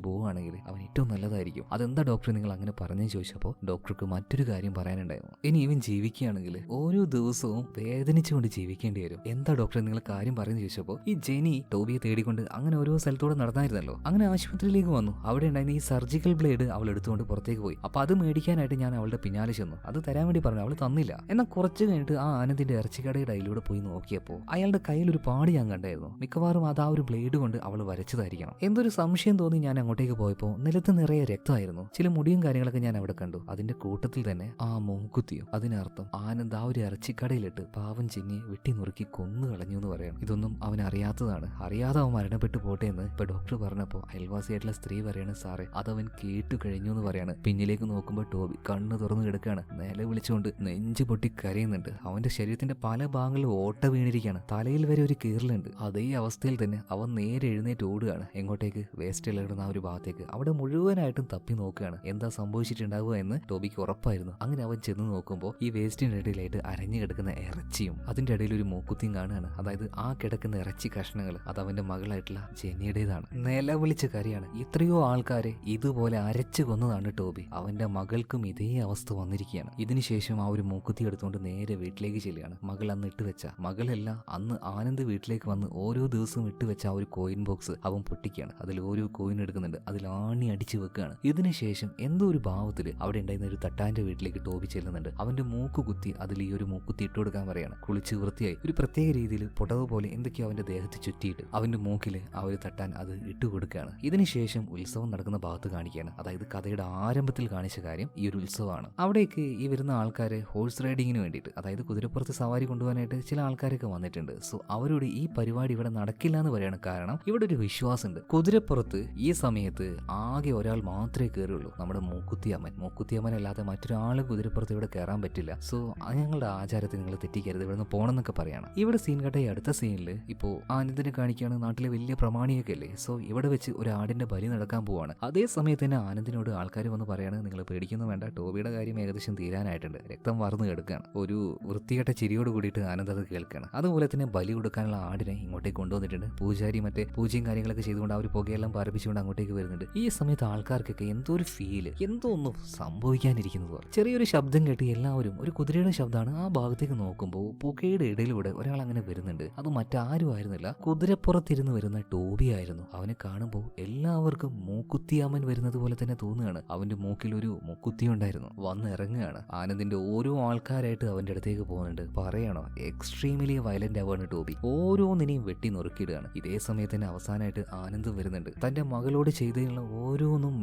പോവുകയാണെങ്കിൽ അവൻ ഏറ്റവും നല്ലതായിരിക്കും. അതെന്താ ഡോക്ടർ നിങ്ങൾ അങ്ങനെ പറഞ്ഞു ചോദിച്ചപ്പോൾ ഡോക്ടർക്ക് മറ്റൊരു കാര്യം പറയാനുണ്ടായിരുന്നു. ഇനി ഇവൻ ജീവിക്കുകയാണെങ്കിൽ ഓരോ ദിവസവും വേദനിച്ചുകൊണ്ട് ജീവിക്കേണ്ടി വരും. എന്താ ഡോക്ടർ നിങ്ങൾ കാര്യം പറഞ്ഞു ചോദിച്ചപ്പോൾ ഈ ജെനി ടോബിയെ തേടിക്കൊണ്ട് അങ്ങനെ ഓരോ സ്ഥലത്തൂടെ നടന്നായിരുന്നല്ലോ. അങ്ങനെ ആശുപത്രിയിലേക്ക് വന്നു. അവിടെ ഉണ്ടായിരുന്ന ഈ സർജിക്കൽ ബ്ലേഡ് അവൾ എടുത്തുകൊണ്ട് പുറത്തേക്ക് പോയി. അപ്പൊ അത് മേടിക്കാനായിട്ട് ഞാൻ അവളുടെ പിന്നാലെ ചെന്നു. അത് തരാൻ വേണ്ടി പറഞ്ഞു. അവൾ തന്നില്ല. എന്നാൽ കുറച്ച് കഴിഞ്ഞിട്ട് ആ ആനന്ദിന്റെ ഇറച്ചിക്കടയുടെ അതിലൂടെ പോയി നോക്കിയപ്പോൾ അയാളുടെ കയ്യിൽ ഒരു പാട് ഞാൻ കണ്ടായിരുന്നു. മിക്കവാറും അത് ആ ഒരു ബ്ലേഡ് കൊണ്ട് അവൾ വരച്ചതായിരിക്കണം. എന്തൊരു സംശയം തോന്നി ഞാൻ അങ്ങോട്ടേക്ക് പോയപ്പോൾ നിലത്ത് നിറയെ രക്തമായിരുന്നു. ചില മുടിയും കാര്യങ്ങളൊക്കെ ഞാൻ അവിടെ കണ്ടു. അതിന്റെ കൂട്ടത്തിൽ തന്നെ ആ മൂക്കുത്തിയും. അതിനർത്ഥം ആനന്ദ് ആ ഒരു ഇറച്ചിക്കടയിലിട്ട് പാവം ചെന്നിയെ വെട്ടി നുറുക്കി കൊന്നു കളഞ്ഞു എന്ന് പറയണം. ഇതൊന്നും അവൻ അറിയാത്തതാണ്. അറിയാതെ അവൻ മരണപ്പെട്ടു പോട്ടെ എന്ന് ഇപ്പൊ ഡോക്ടർ പറഞ്ഞപ്പോൾ അയൽവാസിയായിട്ടുള്ള സ്ത്രീ പറയാണ്, സാറേ അതവൻ കേട്ടു കഴിഞ്ഞു എന്ന് പറയാണ്. പിന്നിലേക്ക് നോക്കുമ്പോൾ ടോബി കണ്ണ് തുറന്നു കിടക്കുകയാണ്. നില വിളിച്ചുകൊണ്ട് നെഞ്ചു പൊട്ടി കരയുന്നുണ്ട്. അവന്റെ ശരീരത്തിന്റെ പല ഭാഗങ്ങളിലും ഓട്ട വീണിരിക്കുകയാണ്. തലയിൽ വരെ ഒരു കീറലുണ്ട്. അതേ അവസ്ഥയിൽ തന്നെ അവൻ നേരെ എഴുന്നേറ്റ് ഓടുകയാണ്. എങ്ങോട്ടേക്ക്? വേസ്റ്റ് ഇളകുന്ന ആ ഒരു ഭാഗത്തേക്ക്. അവിടെ മുഴുവനായിട്ടും തപ്പി നോക്കുകയാണ് എന്താ സംഭവിച്ചിട്ടുണ്ടാവുക എന്ന് ടോബിക്ക് ഉറപ്പായിരുന്നു. അങ്ങനെ അവൻ ചെന്ന് നോക്കുമ്പോൾ ഈ വേസ്റ്റിന്റെ ഇടയിലായിട്ട് നന്നായിട്ട് അരഞ്ഞു കിടക്കുന്ന ഇറച്ചിയും അതിന്റെ ഇടയിൽ ഒരു മൂക്കുത്തിയും കാണുകയാണ്. അതായത് ആ കിടക്കുന്ന ഇറച്ചി കഷ്ണങ്ങൾ അത് അവന്റെ മകളായിട്ടുള്ള ജെന്നിയുടേതാണ്. നിലവിളിച്ച കാര്യമാണ്. എത്രയോ ആൾക്കാരെ ഇതുപോലെ അരച്ചു കൊന്നതാണ് ടോബി. അവന്റെ മകൾക്കും ഇതേ അവസ്ഥ വന്നിരിക്കുകയാണ്. ഇതിനുശേഷം ആ ഒരു മൂക്കുത്തി എടുത്തുകൊണ്ട് നേരെ വീട്ടിലേക്ക് ചെല്ലുകയാണ്. മകൾ അന്ന് ഇട്ടുവെച്ച മകളല്ല, അന്ന് ആനന്ദ് വീട്ടിലേക്ക് വന്ന് ഓരോ ദിവസവും ഇട്ടുവെച്ച ആ ഒരു കോയിൻ ബോക്സ് അവൻ പൊട്ടിക്കുകയാണ്. അതിൽ ഓരോ കോയിൻ എടുക്കുന്നുണ്ട്, അതിൽ ആണി അടിച്ചു വെക്കുകയാണ്. ഇതിനുശേഷം എന്തോ ഒരു ഭാവത്തിൽ അവിടെ ഉണ്ടായിരുന്ന ഒരു തട്ടാന്റെ വീട്ടിലേക്ക് ടോബി ചെല്ലുന്നുണ്ട്. അവന്റെ മൂക്ക് കുത്തി അതിൽ ഈ ഒരു മൂക്കുത്തി ഇട്ട് കൊടുക്കാൻ പറയാണ്. കുളിച്ച് വൃത്തിയായി ഒരു പ്രത്യേക രീതിയിൽ പുടവ് പോലെ എന്തൊക്കെയോ അവന്റെ ദേഹത്ത് ചുറ്റിയിട്ട് അവന്റെ മൂക്കിൽ ആ ഒരു തട്ടാൻ അത് ഇട്ട് കൊടുക്കുകയാണ്. ഇതിനുശേഷം ഉത്സവം നടക്കുന്ന ഭാഗത്ത് കാണിക്കുകയാണ്. അതായത് കഥയുടെ ആരംഭത്തിൽ കാണിച്ച കാര്യം ഈ ഒരു ഉത്സവമാണ്. അവിടേക്ക് ഈ വരുന്ന ആൾക്കാരെ ഹോഴ്സ് റൈഡിങ്ങിന് വേണ്ടിയിട്ട്, അതായത് കുതിരപ്പുറത്ത് സവാരി കൊണ്ടുപോകാനായിട്ട് ചില ആൾക്കാരൊക്കെ വന്നിട്ടുണ്ട്. സോ അവരോട് ഈ പരിപാടി ഇവിടെ നടക്കില്ല എന്ന് പറയാണ്. കാരണം ഇവിടെ ഒരു വിശ്വാസമുണ്ട്, കുതിരപ്പുറത്ത് ഈ സമയത്ത് ആകെ ഒരാൾ മാത്രമേ കയറുള്ളൂ, നമ്മുടെ മൂക്കുത്തിയമ്മൻ അല്ലാതെ മറ്റൊരാൾ കുതിരപ്പുറത്ത് ഇവിടെ കയറാൻ പറ്റില്ല. സോ ഞങ്ങളുടെ ആചാരത്തെ നിങ്ങൾ തെറ്റിക്കരുത്, ഇവിടെ നിന്ന് പോകണം എന്നൊക്കെ പറയാണ്. ഇവിടെ സീൻ കണ്ട ഈ അടുത്ത സീനിൽ ഇപ്പോൾ ആനന്ദിനെ കാണിക്കുകയാണ്. നാട്ടിലെ വലിയ പ്രമാണിയൊക്കെ അല്ലേ. സോ ഇവിടെ വെച്ച് ഒരു ആടിന്റെ ബലി നടക്കാൻ പോവാണ്. അതേ സമയത്ത് തന്നെ ആനന്ദിനോട് ആൾക്കാർ വന്ന് പറയാണ്, നിങ്ങൾ പേടിക്കുന്നു വേണ്ട, ടോബിയുടെ കാര്യം ഏകദേശം തീരാനായിട്ടുണ്ട്, രക്തം വാർന്നു കിടക്കുകയാണ്. ഒരു വൃത്തികെട്ട ചിരിയോട് കൂടിയിട്ട് ആനന്ദ് അത് കേൾക്കുകയാണ്. അതുപോലെ തന്നെ ബലി കൊടുക്കാനുള്ള ആടിനെ ഇങ്ങോട്ടേക്ക് കൊണ്ടുവന്നിട്ടുണ്ട്. പൂജാരി മറ്റേ പൂജയും കാര്യങ്ങളൊക്കെ ചെയ്തുകൊണ്ട് ആ ഒരു പുകയെല്ലാം പാർപ്പിച്ചുകൊണ്ട് അങ്ങോട്ടേക്ക് വരുന്നുണ്ട്. ഈ സമയത്ത് ആൾക്കാർക്കൊക്കെ എന്തോ ഒരു ഫീല്, എന്തോ ഒന്നും സംഭവിക്കാനിരിക്കുന്നത് പോലെ. ചെറിയൊരു ശബ്ദം കേട്ട് എല്ലാവരും, ഒരു കുതിരയുടെ ശബ്ദമാണ്. ആ ഭാഗത്തേക്ക് നോക്കുമ്പോൾ പുകയുടെ ഇടയിലൂടെ ഒരാൾ അങ്ങനെ വരുന്നുണ്ട്. അത് മറ്റാരും ആയിരുന്നില്ല, കുതിരപ്പുറത്തിരുന്ന് വരുന്ന ടോബി ആയിരുന്നു. അവനെ കാണുമ്പോൾ എല്ലാവർക്കും മൂക്കുത്തിയാമൻ വരുന്നത് പോലെ തന്നെ തോന്നുകയാണ്. അവന്റെ മൂക്കിൽ ഒരു മൂക്കുത്തി ഉണ്ടായിരുന്നു. വന്ന് ഇറങ്ങുകയാണ്. ആനന്ദിന്റെ ഓരോ ആൾക്കാരായിട്ട് അവന്റെ അടുത്തേക്ക് പോകുന്നുണ്ട്. പറയണോ, എക്സ്ട്രീംലി വയലന്റ് ആവാണ് ടോബി. ഓരോന്നിനെയും വെട്ടി നുറുക്കിയിടുകയാണ്. ഇതേ സമയത്ത് തന്നെ അവസാനമായിട്ട് ആനന്ദ് വരുന്നുണ്ട്. തന്റെ മകളോട് ചെയ്തതിനുള്ള ഓരോന്നും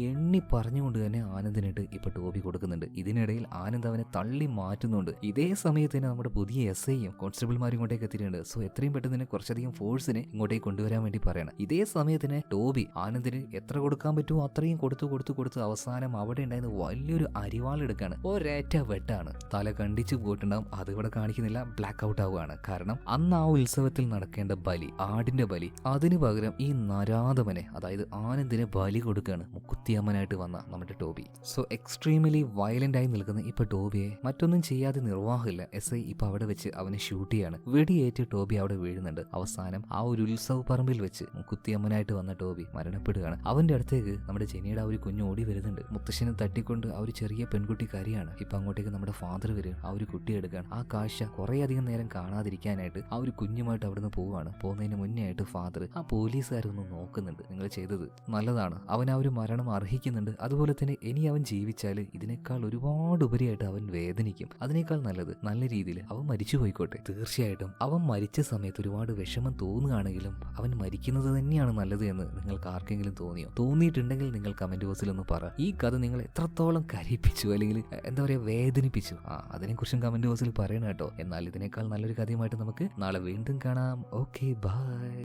എണ്ണി പറഞ്ഞുകൊണ്ട് തന്നെ ആനന്ദിനിട്ട് ഇപ്പൊ ടോബി കൊടുക്കുന്നുണ്ട്. ഇതിനിടയിൽ ആനന്ദ് അവനെ തള്ളി മാറ്റുന്നുണ്ട്. ഇതേ സമയത്ത് തന്നെ നമ്മുടെ പുതിയ SIയും കോൺസ്റ്റബിൾമാരും ഇങ്ങോട്ടേക്ക് എത്തിയിട്ടുണ്ട്. സോ എത്രയും പെട്ടെന്ന് തന്നെ കുറച്ചധികം ഫോഴ്സിനെ ഇങ്ങോട്ടേക്ക് കൊണ്ടുവരാൻ വേണ്ടി പറയണം. ഇതേ സമയത്തിന് ടോബി ആനന്ദിന് എത്ര കൊടുക്കാൻ പറ്റുമോ അത്രയും കൊടുത്തു അവസാനം അവിടെ ഉണ്ടായിരുന്ന വലിയൊരു അരിവാളെടുക്കാണ്. ഒരേറ്റ വെട്ടാണ്. തല കണ്ടിച്ചു പോയിട്ടുണ്ടാവും. അതിവിടെ കാണിക്കുന്നില്ല, ബ്ലാക്ക് ഔട്ട് ആവുകയാണ്. കാരണം അന്ന് ആ ഉത്സവത്തിൽ നടക്കേണ്ട ബലി, ആടിന്റെ ബലി, അതിനു പകരം ഈ നരാധമനെ, അതായത് ആനന്ദിനെ ബലി കൊടുക്കുകയാണ് മുക്കുത്തിയമ്മനായിട്ട് വന്ന നമ്മുടെ ടോബി. സോ എക്സ്ട്രീംലി വയലന്റ് ആയി നിൽക്കുന്ന ഇപ്പൊ ടോബിയെ മറ്റൊന്നും ചെയ്യാതെ നിർവാഹമില്ല. SI ഇപ്പൊ അവിടെ വെച്ച് അവനെ ഷൂട്ട് ചെയ്യാണ്. വെടിയേറ്റ് ടോബി അവിടെ വീഴുന്നുണ്ട്. അവസാനം ആ ഒരു ഉത്സവ പറമ്പിൽ വെച്ച് മുക്കുത്തിയമ്മനായിട്ട് വന്ന ടോബി മരണപ്പെടുകയാണ്. അവന്റെ അടുത്തേക്ക് നമ്മുടെ ജെനിയുടെ ആ ഒരു കുഞ്ഞ് ഓടി വരുന്നുണ്ട്. മുത്തശ്ശനെ തട്ടിക്കൊണ്ട് ആ ഒരു ചെറിയ പെൺകുട്ടി കരയാണ്. ഇപ്പൊ അങ്ങോട്ടേക്ക് നമ്മുടെ ഫാദർ വരും. ആ ഒരു കുട്ടി എടുക്കുകയാണ്. ആ കാഴ്ച കുറെ അധികം നേരം കാണാതിരിക്കാനായിട്ട് ആ ഒരു കുഞ്ഞുമായിട്ട് അവിടുന്ന് പോവാണ്. പോകുന്നതിന് മുന്നേ ആയിട്ട് ഫാദർ ആ പോലീസുകാരൊന്നും നോക്കുന്നുണ്ട്, നിങ്ങൾ ചെയ്തത് നല്ലതാണ്, അവൻ ആ ഒരു മരണം അർഹിക്കുന്നുണ്ട്. അതുപോലെ തന്നെ ഇനി അവൻ ജീവിച്ചാൽ ഇതിനേക്കാൾ ഒരുപാട് ഉപരിയായിട്ട് അവൻ വേദനിക്കും. അതിനേക്കാൾ നല്ലത് നല്ല രീതിയിൽ അവൻ മരിച്ചു പോയിക്കോട്ടെ. തീർച്ചയായിട്ടും അവൻ മരിച്ച സമയത്ത് ഒരുപാട് വിഷമം തോന്നുകയാണെങ്കിലും അവൻ മരിക്കുന്നത് തന്നെയാണ് നല്ലത് എന്ന് നിങ്ങൾക്ക് ആർക്കെങ്കിലും തോന്നിയോ? തോന്നിയിട്ടുണ്ടെങ്കിൽ നിങ്ങൾ കമന്റ് ബോക്സിൽ ഒന്ന് പറ. ഈ കഥ നിങ്ങൾ എത്രത്തോളം കരയിപ്പിച്ചു, അല്ലെങ്കിൽ എന്താ പറയുക, വേദനിപ്പിച്ചു, അതിനെക്കുറിച്ചും കമന്റ് ബോക്സിൽ പറയണം കേട്ടോ. എന്നാൽ ഇതിനേക്കാൾ നല്ലൊരു കഥയുമായിട്ട് നമുക്ക് നാളെ വീണ്ടും കാണാം. Okay, by.